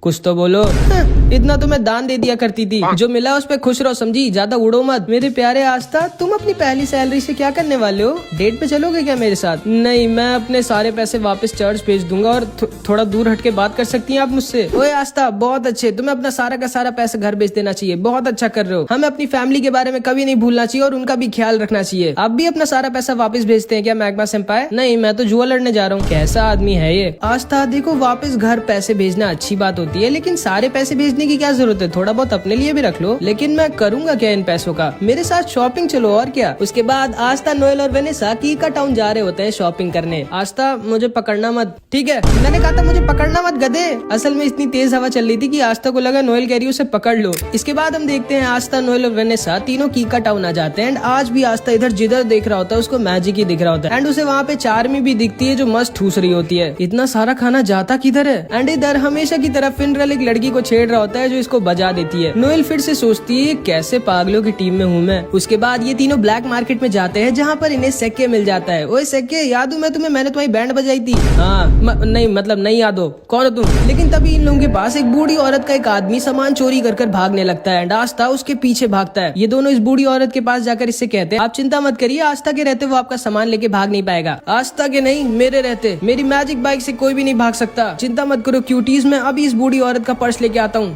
कुछ तो बोलो। इतना तो मैं दान दे दिया करती थी। जो मिला उस पे खुश रहो, समझी? ज्यादा उड़ो मत। मेरे प्यारे आस्था, तुम अपनी पहली सैलरी से क्या करने वाले हो? डेट पे चलोगे क्या मेरे साथ? नहीं, मैं अपने सारे पैसे वापस चर्च भेज दूंगा और थोड़ा दूर हट के बात कर सकती हैं आप मुझसे? ओए आस्था, बहुत अच्छे, तुम्हें अपना सारा का सारा पैसा घर भेज देना चाहिए। बहुत अच्छा कर रहे हो। हमें अपनी फैमिली के बारे में कभी नहीं भूलना चाहिए और उनका भी ख्याल रखना चाहिए। आप भी अपना सारा पैसा वापस भेजते हैं क्या मैग्मा सेंपाई? नहीं, मैं तो जुआ लड़ने जा रहा हूँ। कैसा आदमी है ये? आस्था देखो, वापस घर पैसे भेजना अच्छी बात होती है, लेकिन सारे पैसे भेजने की क्या जरूरत है? थोड़ा बहुत अपने लिए भी रख लो। लेकिन मैं करूंगा क्या इन पैसों का? मेरे साथ शॉपिंग चलो और क्या। उसके बाद आस्था, नोएल और वेनेसा कीका टाउन जा रहे होते हैं शॉपिंग करने। आस्था, मुझे पकड़ना मत, ठीक है? मैंने कहा था मुझे पकड़ना मत गधे। असल में इतनी तेज हवा चल रही थी कि आस्था को लगा नोएल कह रही है उसे पकड़ लो। इसके बाद हम देखते हैं आस्था, नोएल और वेनेसा तीनों कीका टाउन आ जाते हैं। एंड आज भी आस्था इधर जिधर देख रहा होता है उसको मैजिक ही दिख रहा होता है। एंड उसे वहाँ पे चार्मी भी दिखती है जो मस्त ठूस रही होती है। इतना सारा खाना जाता किधर है? एंड इधर हमेशा की तरह फिनरल एक लड़की को छेड़ रहा होता है जो इसको बजा देती है। नोएल फिर से सोचती है कैसे पागलों की टीम में हूँ मैं। उसके बाद ये तीनों ब्लैक मार्केट में जाते हैं जहाँ पर इन्हें सेक्के मिल जाता है। ओए सेक्के, याद हूँ मैं तुम्हें, मैंने तुम्हारी बैंड बजाई थी। हाँ, नहीं मतलब नहीं याद हो, कौन हो तुम? लेकिन तभी इन लोगों के पास एक बूढ़ी औरत का एक आदमी सामान चोरी कर भागने लगता है। एंड आस्था उसके पीछे भागता है। ये दोनों इस बूढ़ी औरत के पास जाकर इससे कहते हैं आप चिंता मत करिए, आस्था के रहते वो आपका सामान लेके भाग नहीं पाएगा। आस्था के नहीं, मेरे रहते मेरी मैजिक बाइक से कोई भी नहीं भाग सकता। चिंता मत करो क्यूटीज, मैं अभी इस बूढ़ी औरत का पर्स लेके आता हूँ।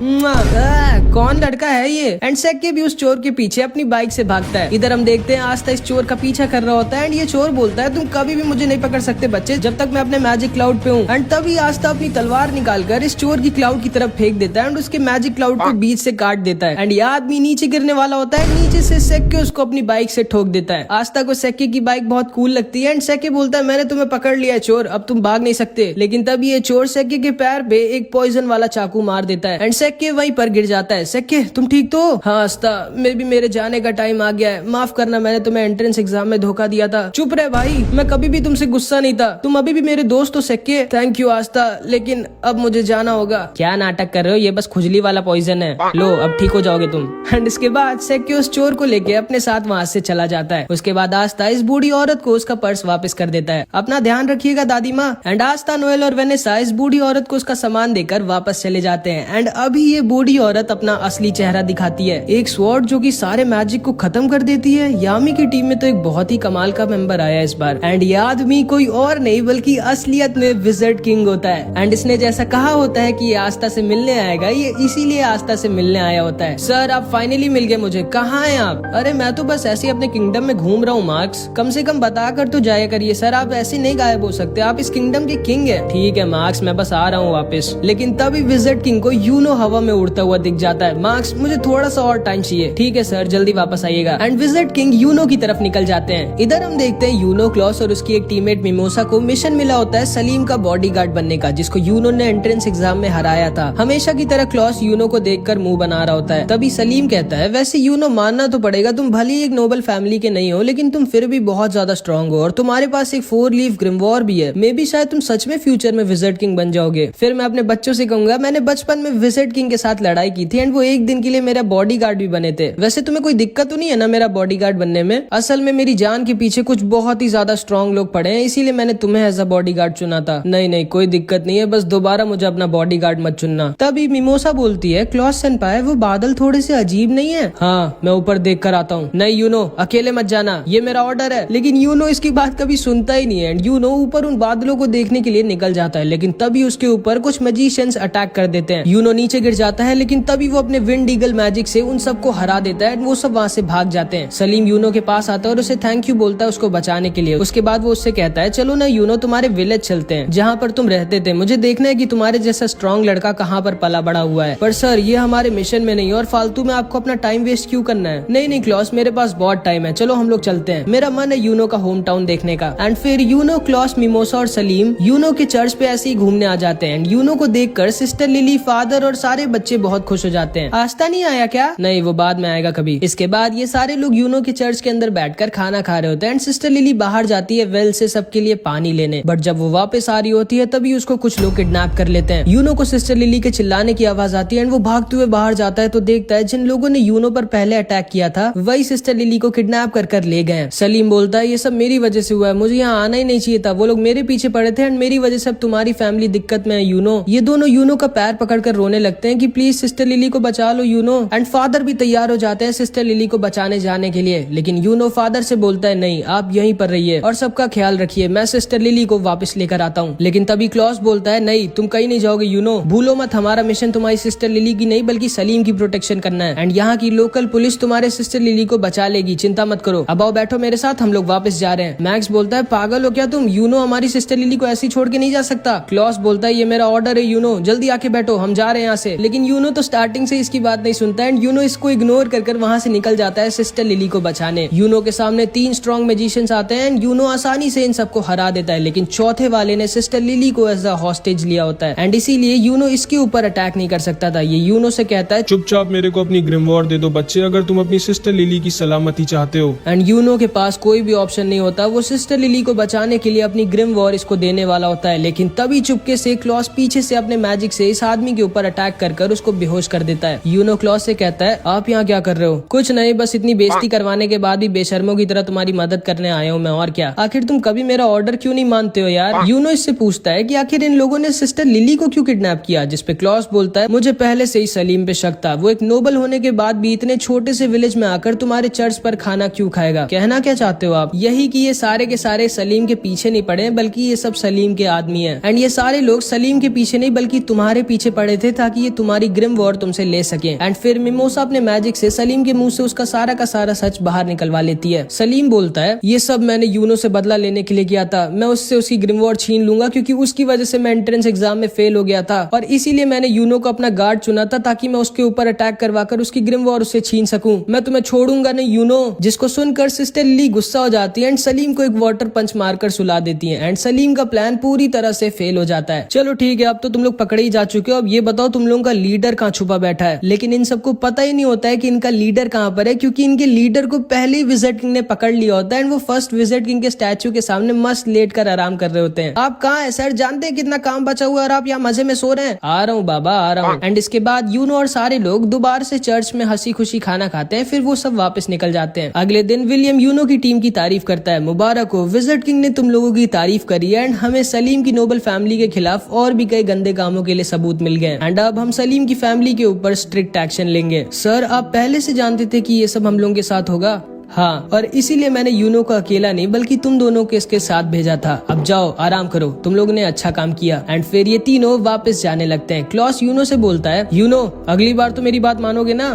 कौन लड़का है ये? एंड सेक्के भी उस चोर के पीछे अपनी बाइक से भागता है। इधर हम देखते हैं आस्था इस चोर का पीछा कर रहा होता है। एंड ये चोर बोलता है तुम कभी भी मुझे नहीं पकड़ सकते बच्चे, जब तक मैं अपने मैजिक क्लाउड पे हूँ। एंड तभी आस्था अपनी तलवार निकालकर इस चोर की क्लाउड की तरफ फेंक देता है एंड उसके मैजिक क्लाउड को बीच से काट देता है। एंड ये आदमी नीचे गिरने वाला होता है। नीचे से सेक्के उसको अपनी बाइक से ठोक देता है। आस्था को सेक्के की बाइक बहुत कूल लगती है। एंड सेक्के बोलता है मैंने तुम्हें पकड़ लिया है चोर, अब तुम भाग नहीं सकते। लेकिन तभी ये चोर सेक्के के पैर पे एक पॉइजन वाला चाकू मार देता है एंड सेक्के वहीं पर गिर जाता है। सेक्के, तुम ठीक तो? हाँ आस्था, मेरे जाने का टाइम आ गया है, माफ करना, मैंने तुम्हें एंट्रेंस एग्जाम में धोखा दिया था। चुप रहे भाई, मैं कभी भी तुमसे गुस्सा नहीं था, तुम अभी भी मेरे दोस्त हो सेक्के। थैंक यू आस्था, लेकिन अब मुझे जाना होगा। क्या नाटक कर रहे हो, ये बस खुजली वाला पॉइजन है, लो अब ठीक हो जाओगे तुम। एंड इसके बाद सेक्के उस चोर को लेके अपने साथ वहाँ से चला जाता है। उसके बाद आस्था इस बूढ़ी औरत को उसका पर्स वापस कर देता है। अपना ध्यान रखिएगा दादी माँ। एंड आस्था, नोएल और वेनेसा इस बूढ़ी औरत को उसका सामान देकर वापस चले जाते हैं। एंड अभी ये बूढ़ी औरत अपना असली चेहरा दिखाती है, एक स्वॉर्ड जो कि सारे मैजिक को खत्म कर देती है। यामी की टीम में तो एक बहुत ही कमाल का मेंबर आया इस बार। एंड ये आदमी कोई और नहीं बल्कि असलियत में विज़र्ड किंग होता है। एंड इसने जैसा कहा होता है कि ये आस्था से मिलने आएगा, ये इसीलिए आस्था से मिलने आया होता है। सर आप फाइनली मिल गए मुझे, कहाँ हैं आप? अरे मैं तो बस ऐसे ही अपने किंगडम में घूम रहा हूँ मार्क्स, कम से कम बता कर तो जाया करिए सर, आप ऐसे नहीं गायब हो सकते, आप इस किंगडम के किंग है। ठीक है मार्क्स, मैं बस आ रहा हूँ वापस। लेकिन तभी विज़र्ड किंग को यूनो हवा में उड़ता हुआ दिख जाता है। मार्क्स मुझे थोड़ा सा और टाइम चाहिए। ठीक है सर, जल्दी वापस आइएगा। एंड विज़र्ड किंग यूनो की तरफ निकल जाते हैं। इधर हम देखते हैं यूनो, क्लॉस और उसकी एक टीममेट मिमोसा को मिशन मिला होता है सलीम का बॉडीगार्ड बनने का, जिसको यूनो ने एंट्रेंस एग्जाम में हराया था। हमेशा की तरह क्लॉस यूनो को देखकर मुंह बना रहा होता है। तभी सलीम कहता है वैसे यूनो मानना तो पड़ेगा, तुम भले ही एक नोबल फैमिली के नहीं हो, लेकिन तुम फिर भी बहुत ज्यादा स्ट्रॉन्ग हो और तुम्हारे पास एक 4 लीफ ग्रिमवॉर भी है। मे बी शायद तुम सच में फ्यूचर में विज़र्ड किंग बन जाओगे। फिर मैं अपने बच्चों से कहूंगा मैंने बचपन में विज़र्ड किंग के साथ लड़ाई की थी एंड वो एक दिन के लिए मेरा बॉडीगार्ड भी बने थे। वैसे तुम्हें कोई दिक्कत तो नहीं है ना मेरा बॉडीगार्ड बनने में? असल में मेरी जान के पीछे कुछ बहुत ही ज्यादा स्ट्रॉन्ग लोग पड़े हैं, इसीलिए मैंने तुम्हें एज अ बॉडीगार्ड चुना था। नहीं कोई दिक्कत नहीं है, बस दोबारा मुझे अपना बॉडीगार्ड मत चुनना। तभी मिमोसा बोलती है क्लॉस सेनपाई वो बादल थोड़े से अजीब नहीं है? हाँ मैं ऊपर देख कर आता हूँ। नहीं यूनो अकेले मत जाना, ये मेरा ऑर्डर है। लेकिन यूनो इसकी बात कभी सुनता ही नहीं है। एंड यूनो ऊपर उन बादलों को देखने के लिए निकल जाता है, लेकिन तभी उसके ऊपर कुछ मैजिशियंस अटैक कर देते हैं। यूनो नीचे गिर जाता है, लेकिन तभी वो अपने विंड ईगल मैजिक से उन सबको हरा देता है। वो सब वहाँ से भाग जाते हैं। सलीम यूनो के पास आता है और उसे थैंक यू बोलता है उसको बचाने के लिए। उसके बाद वो उससे कहता है चलो ना यूनो तुम्हारे विलेज चलते हैं जहाँ पर तुम रहते थे, मुझे देखना है कि तुम्हारे जैसा स्ट्रॉन्ग लड़का कहाँ पर पला बड़ा हुआ है। पर सर ये हमारे मिशन में नहीं और फालतू में आपको अपना टाइम वेस्ट क्यों करना है? नहीं क्लॉस मेरे पास बहुत टाइम है, चलो हम लोग चलते हैं, मेरा मन है यूनो का होम टाउन देखने का। एंड फिर यूनो, क्लॉस, मिमोसा और सलीम यूनो के चर्च पे ऐसे ही घूमने आ जाते हैं। एंड यूनो को देखकर सिस्टर लिली, फादर और सारे बच्चे बहुत खुश हो जाते हैं। आस्था नहीं आया क्या? नहीं वो बाद में आएगा कभी। इसके बाद ये सारे लोग यूनो के चर्च के अंदर बैठकर खाना खा रहे होते हैं। एंड सिस्टर लिली बाहर जाती है वेल से सबके लिए पानी लेने, बट जब वो वापस आ रही होती है तभी उसको कुछ लोग किडनैप कर लेते हैं। यूनो को सिस्टर लिली के चिल्लाने की आवाज आती है एंड वो भागते हुए बाहर जाता है तो देखता है जिन लोगों ने यूनो पर पहले अटैक किया था वही सिस्टर लिली को किडनैप कर ले गए। सलीम बोलता है ये सब मेरी वजह से हुआ है, मुझे यहाँ आना ही नहीं चाहिए था, वो लोग मेरे पीछे पड़े थे एंड मेरी वजह से अब तुम्हारी फैमिली दिक्कत में है यूनो। ये दोनों यूनो का पैर पकड़कर रोने लगते करते हैं कि प्लीज सिस्टर लिली को बचा लो यूनो। एंड फादर भी तैयार हो जाते हैं सिस्टर लिली को बचाने जाने के लिए, लेकिन यूनो फादर से बोलता है नहीं, आप यहीं पर रहिए और सबका ख्याल रखिए, मैं सिस्टर लिली को वापस लेकर आता हूँ। लेकिन तभी क्लॉस बोलता है नहीं, तुम कहीं नहीं जाओगे यूनो, भूलो मत हमारा मिशन तुम्हारी सिस्टर लिली की नहीं बल्कि सलीम की प्रोटेक्शन करना है। एंड यहाँ की लोकल पुलिस तुम्हारे सिस्टर लिली को बचा लेगी, चिंता मत करो। अब आओ बैठो मेरे साथ, हम लोग वापस जा रहे हैं। मैक्स बोलता है पागल हो क्या तुम, यूनो हमारी सिस्टर लिली को ऐसी छोड़ के नहीं जा सकता। क्लॉस बोलता है ये मेरा ऑर्डर है यूनो, जल्दी आके बैठो, हम जा रहे हैं यहाँ से। लेकिन यूनो तो स्टार्टिंग से इसकी बात नहीं सुनता है एंड यूनो इसको इग्नोर कर वहाँ से निकल जाता है सिस्टर लिली को बचाने। यूनो के सामने 3 स्ट्रॉन्ग मैजिशियंस आते हैं एंड यूनो आसानी से इन सबको हरा देता है, लेकिन चौथे वाले ने सिस्टर लिली को एज अ हॉस्टेज लिया होता है एंड इसीलिए यूनो इसके ऊपर अटैक नहीं कर सकता था। ये यूनो से कहता है चुपचाप मेरे को अपनी ग्रिम वॉर दे दो बच्चे, अगर तुम अपनी सिस्टर लिली की सलामती चाहते हो। एंड यूनो के पास कोई भी ऑप्शन नहीं होता, वो सिस्टर लिली को बचाने के लिए अपनी ग्रिम वॉर इसको देने वाला होता है। लेकिन तभी चुपके से क्लॉस पीछे से अपने मैजिक से इस आदमी के ऊपर अटैक कर उसको बेहोश कर देता है। यूनो क्लॉस से कहता है आप यहाँ क्या कर रहे हो? कुछ नहीं, बस इतनी बेइज्जती करवाने के बाद भी बेशर्मों की तरह तुम्हारी मदद करने आया हूँ मैं, और क्या। आखिर तुम कभी मेरा ऑर्डर क्यों नहीं मानते हो यार? यूनो इससे पूछता है कि आखिर इन लोगों ने सिस्टर लिली को क्यों किडनैप किया, जिसपे क्लॉस बोलता है मुझे पहले से ही सलीम पे शक था, वो एक नोबल होने के बाद भी इतने छोटे से विलेज में आकर तुम्हारे चर्च पर खाना क्यों खाएगा। कहना क्या चाहते हो आप? यही कि ये सारे के सारे सलीम के पीछे नहीं पड़े बल्कि ये सब सलीम के आदमी है एंड ये सारे लोग सलीम के पीछे नहीं बल्कि तुम्हारे पीछे पड़े थे ताकि ये तुम्हारी ग्रिम वॉर तुमसे ले सके। एंड फिर मिमोसा अपने मैजिक से सलीम के मुंह से उसका सारा का सारा सच बाहर निकलवा लेती है। सलीम बोलता है ये सब मैंने यूनो से बदला लेने के लिए किया था, मैं उससे उसकी ग्रिम वॉर छीन लूंगा क्योंकि उसकी वजह से मैं एंट्रेंस एग्जाम में फेल हो गया था और इसीलिए मैंने यूनो को अपना गार्ड चुना था ताकि मैं उसके ऊपर अटैक करवाकर उसकी ग्रिम वॉर उससे छीन सकूं। मैं तुम्हें छोड़ूंगा नहीं यूनो। जिसको सुनकर सिस्टर लिली गुस्सा हो जाती है एंड सलीम को एक वाटर पंच मारकर सुला देती है एंड सलीम का प्लान पूरी तरह से फेल हो जाता है। चलो ठीक है, अब तो तुम लोग पकड़े ही जा चुके हो, अब ये बताओ तुम लोगों का लीडर कहाँ छुपा बैठा है। लेकिन इन सबको पता ही नहीं होता है कि इनका लीडर कहाँ पर है क्योंकि इनके लीडर को पहले ही विजिट किंग ने पकड़ लिया होता है एंड वो फर्स्ट विजिट किंग के स्टैचू के सामने मस्त लेट कर आराम कर रहे होते हैं। आप कहाँ है सर? जानते हैं कितना काम बचा हुआ और आप यहाँ मजे में सो रहे हैं? आ रहा हूँ बाबा, आ रहा हूँ। एंड इसके बाद यूनो और सारे लोग दोबारा से चर्च में हंसी खुशी खाना खाते हैं, फिर वो सब वापस निकल जाते हैं। अगले दिन विलियम यूनो की टीम की तारीफ करता है, मुबारक हो, विजिट किंग ने तुम लोगों की तारीफ करी एंड हमें सलीम की नोबल फैमिली के खिलाफ और भी कई गंदे कामों के लिए सबूत मिल गए एंड अब हम सलीम की फैमिली के ऊपर स्ट्रिक्ट एक्शन लेंगे। सर आप पहले से जानते थे कि ये सब हम लोगों के साथ होगा? हाँ, और इसीलिए मैंने यूनो को अकेला नहीं बल्कि तुम दोनों को इसके साथ भेजा था। अब जाओ आराम करो, तुम लोगों ने अच्छा काम किया। एंड फिर ये तीनों वापस जाने लगते हैं। क्लॉस यूनो से बोलता है यूनो अगली बार तो मेरी बात मानोगे ना?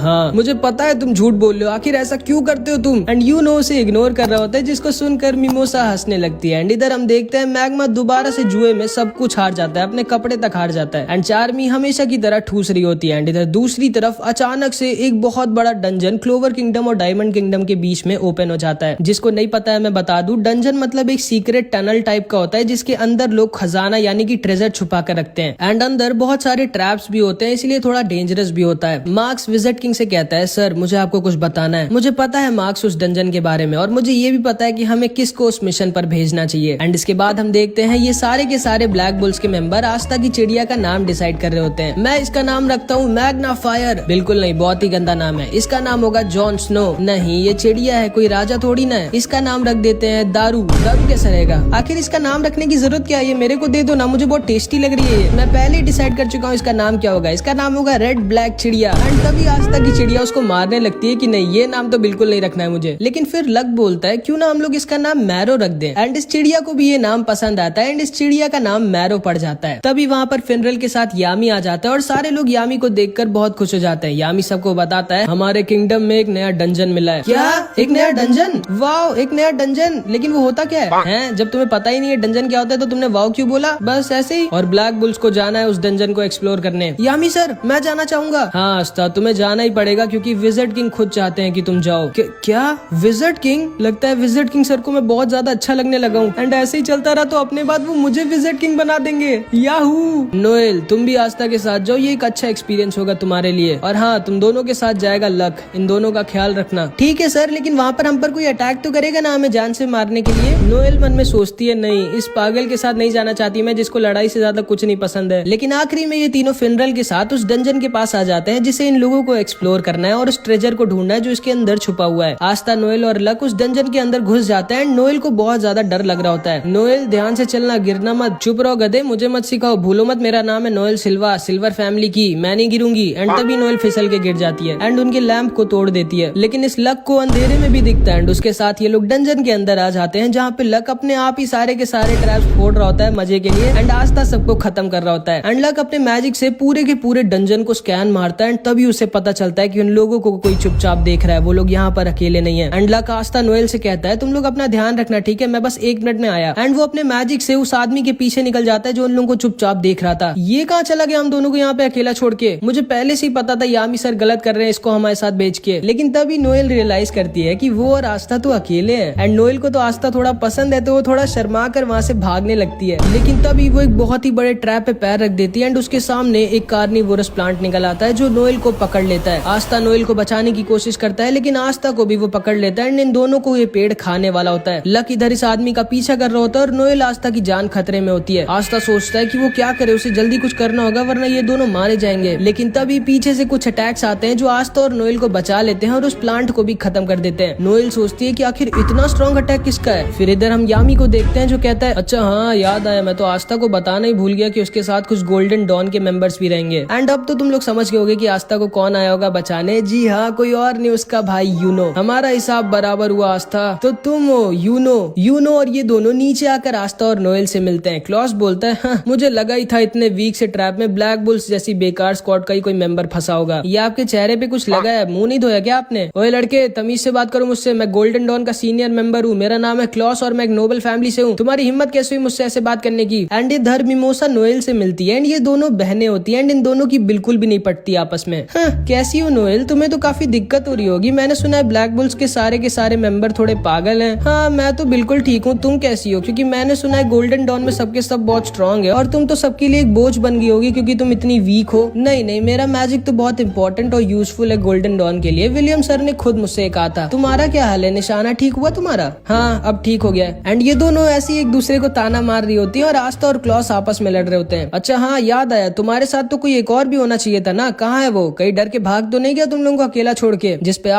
हाँ, मुझे पता है तुम झूठ बोल रहे हो, आखिर ऐसा क्यों करते हो तुम? एंड यूनो उसे इग्नोर कर रहा होता है जिसको सुनकर मिमोसा हंसने लगती है। एंड इधर हम देखते हैं मैग्मा दोबारा से जुए में सब कुछ हार जाता है, अपने कपड़े तक हार जाता है एंड चार्मी हमेशा की तरह ठूस रही होती है। एंड इधर दूसरी तरफ अचानक से एक बहुत बड़ा डंजन क्लोवर किंगडम और डायमंड किंगडम के बीच में ओपन हो जाता है। जिसको नहीं पता है मैं बता दूं, डंजन मतलब एक सीक्रेट टनल टाइप का होता है जिसके अंदर लोग खजाना यानी कि ट्रेजर छुपा कर रखते हैं एंड अंदर बहुत सारे ट्रैप्स भी होते हैं, इसलिए थोड़ा डेंजरस भी होता है। मार्क्स विजिट किंग से कहता है सर मुझे आपको कुछ बताना है। मुझे पता है मार्क्स उस डंजन के बारे में और मुझे ये भी पता है कि हमें किसको उस मिशन पर भेजना चाहिए। एंड इसके बाद हम देखते हैं ये सारे के सारे ब्लैक बुल्स के मेंबर आस्था की चिड़िया का नाम डिसाइड कर रहे होते हैं। मैं इसका नाम रखता हूँ मैग्ना फायर। बिल्कुल नहीं, बहुत ही गंदा नाम है। इसका नाम होगा जॉन स्नो। नहीं, ये चिड़िया है, कोई राजा थोड़ी ना है। इसका नाम रख देते हैं दारू। दारू कैसा रहेगा? आखिर इसका नाम रखने की जरूरत क्या है? ये मेरे को दे दो ना, मुझे बहुत टेस्टी लग रही है। मैं पहले ही डिसाइड कर चुका हूँ इसका नाम क्या होगा। इसका नाम होगा रेड ब्लैक चिड़िया। एंड तभी आस्था की चिड़िया उसको मारने लगती है कि नहीं, ये नाम तो बिल्कुल नहीं रखना है मुझे। लेकिन फिर लक बोलता है क्यों ना हम लोग इसका नाम मैरो रख दें। एंड इस चिड़िया को भी ये नाम पसंद आता है एंड इस चिड़िया का नाम मैरो पड़ जाता है। तभी वहाँ पर फिनरल के साथ यामी आ जाता है और सारे लोग यामी को देखकर बहुत खुश हो जाते हैं। यामी सबको बताता है हमारे किंगडम में एक नया डंजन मिला है। क्या? एक नया डंजन? वाओ, एक नया डंजन। लेकिन वो होता क्या है? जब तुम्हें पता ही नहीं है डंजन क्या होता है तो तुमने वाओ क्यों बोला? बस ऐसे ही। और ब्लैक बुल्स को जाना है उस डंजन को एक्सप्लोर करने। यामी सर मैं जाना चाहूंगा। हाँ आस्था, तुम्हें जाना ही पड़ेगा क्योंकि विजिट किंग खुद चाहते हैं कि तुम जाओ। क्या विजिट किंग? लगता है विजिट किंग सर को मैं बहुत ज्यादा अच्छा लगने लगा हूँ एंड ऐसे ही चलता रहा तो अपने बाद वो मुझे विजिट किंग बना देंगे। याहू। नोएल तुम भी आस्था के साथ जाओ, ये एक अच्छा एक्सपीरियंस होगा तुम्हारे लिए। और हाँ, तुम दोनों के साथ जाएगा लक। इन दोनों का ख्याल रखना। ठीक ठीक है सर, लेकिन वहाँ पर हम पर कोई अटैक तो करेगा ना हमें जान से मारने के लिए। नोएल मन में सोचती है नहीं, इस पागल के साथ नहीं जाना चाहती मैं, जिसको लड़ाई से ज्यादा कुछ नहीं पसंद है। लेकिन आखिरी में ये तीनों फिनरल के साथ उस डंजन के पास आ जाते हैं जिसे इन लोगों को एक्सप्लोर करना है और उस ट्रेजर को ढूंढना है जो इसके अंदर छुपा हुआ है। आस्था, नोएल और लक उस डंजन के अंदर घुस जाते हैं। नोएल को बहुत ज्यादा डर लग रहा होता है। नोएल ध्यान से चलना, गिरना मत, चुप रहो गधे, मुझे मत सिखाओ, भूलो मत मेरा नाम है नोएल सिल्वा, सिल्वर फैमिली की, मैं नहीं गिरूंगी। एंड तभी नोएल फिसल के गिर जाती है एंड उनके लैंप को तोड़ देती है। लेकिन इस लक को अंधेरे में भी दिखता है एंड उसके साथ ये लोग डंजन के अंदर आ जाते हैं जहाँ पे लक अपने आप ही सारे के सारे ट्रैप्स फोड़ रहा होता है मजे के लिए एंड आस्था सबको खत्म कर रहा होता है। एंड लक अपने मैजिक से पूरे के पूरे डंजन को स्कैन मारता है एंड तभी उसे पता चलता है कि उन लोगों को कोई चुपचाप देख रहा है, वो लोग यहाँ पर अकेले नहीं है। एंड लक आस्था नोएल से कहता है तुम लोग अपना ध्यान रखना, ठीक है, मैं बस 1 मिनट में आया। एंड वो अपने मैजिक से उस आदमी के पीछे निकल जाता है जो उन लोगों को चुपचाप देख रहा था। ये कहाँ चला गया हम दोनों को यहाँ पे अकेला छोड़ के? मुझे पहले से ही पता था यामी सर गलत कर रहे हैं इसको हमारे साथ भेज के। लेकिन तभी नोएल रियलाइज करती है कि वो और आस्था तो अकेले हैं एंड नोएल को तो आस्था थोड़ा पसंद है, तो वो थोड़ा शर्मा कर वहाँ से भागने लगती है। लेकिन तभी वो एक बहुत ही बड़े ट्रैप पे पैर रख देती है एंड उसके सामने एक कार्निवोरस प्लांट निकल आता है जो नोएल को पकड़ लेता है। आस्था नोएल को बचाने की कोशिश करता है लेकिन आस्था को भी वो पकड़ लेता है एंड इन दोनों को ये पेड़ खाने वाला होता है। लक इधर इस आदमी का पीछा कर रहा होता है और नोएल आस्था की जान खतरे में होती है। आस्था सोचता है कि वो क्या करे, उसे जल्दी कुछ करना होगा वरना ये दोनों मारे जाएंगे। लेकिन तभी पीछे से कुछ अटैक्स आते हैं जो आस्था और नोएल को बचा लेते हैं और उस प्लांट को भी खत्म कर देते हैं। नोएल सोचती है कि आखिर इतना स्ट्रॉन्ग अटैक किसका है। फिर इधर हम यामी को देखते हैं जो कहता है अच्छा हाँ याद आया, मैं तो आस्था को बताना ही भूल गया कि उसके साथ कुछ गोल्डन डॉन के मेंबर्स भी रहेंगे। एंड अब तो तुम लोग समझ गए होगे कि आस्था को कौन आया होगा बचाने। जी हाँ, कोई और नहीं, उसका भाई यूनो। हमारा हिसाब बराबर हुआ आस्था, तो तुम हो यूनो और ये दोनों नीचे आकर आस्था और नोएल से मिलते हैं। क्लॉस बोलता है हाँ, मुझे लगा ही था इतने वीक से ट्रैप में ब्लैक बुल्स जैसी बेकार स्क्वाड का ही कोई मेंबर फंसा होगा। ये आपके चेहरे पे कुछ लगा है, मुंह नहीं धोया क्या आपने? ओए लड़के, तमीज से बात करो मुझसे, मैं गोल्डन डॉन का सीनियर मेंबर हूँ, मेरा नाम है क्लॉस और मैं एक नोबल फैमिली से हूँ। तुम्हारी हिम्मत कैसे हुई मुझसे ऐसे बात करने की? एंड इधर मिमोसा नोएल से मिलती है एंड ये दोनों बहनें होती है एंड इन दोनों की बिल्कुल भी नहीं पटती आपस में। हाँ, कैसी हो नोएल, तुम्हें तो काफी दिक्कत हो रही होगी, मैंने सुना है ब्लैक बुल्स के सारे मेंबर थोड़े पागल हैं। हाँ, मैं तो बिल्कुल ठीक हूँ, तुम कैसी हो? क्योंकि मैंने सुना है गोल्डन डॉन में सबके सब बहुत स्ट्रॉन्ग है और तुम तो सबके लिए एक बोझ बन गई होगी क्योंकि तुम इतनी वीक हो। नहीं, मेरा मैजिक तो बहुत इंपॉर्टेंट और यूजफुल है गोल्डन डॉन के लिए। विलियम सर ने खुद मुझसे कहा था। तुम्हारा क्या हाल है? निशाना ठीक हुआ तुम्हारा? हाँ, अब ठीक हो गया। एंड ये दोनों ऐसे एक दूसरे को ताना मार रही होती है और आस्था और क्लॉस आपस में लड़ रहे होते हैं। अच्छा हाँ, याद आया, तुम्हारे साथ तो कोई एक और भी होना चाहिए था ना, कहाँ है वो? कहीं डर के भाग तो नहीं गया तुम लोगों को अकेला छोड़ के? जिसपे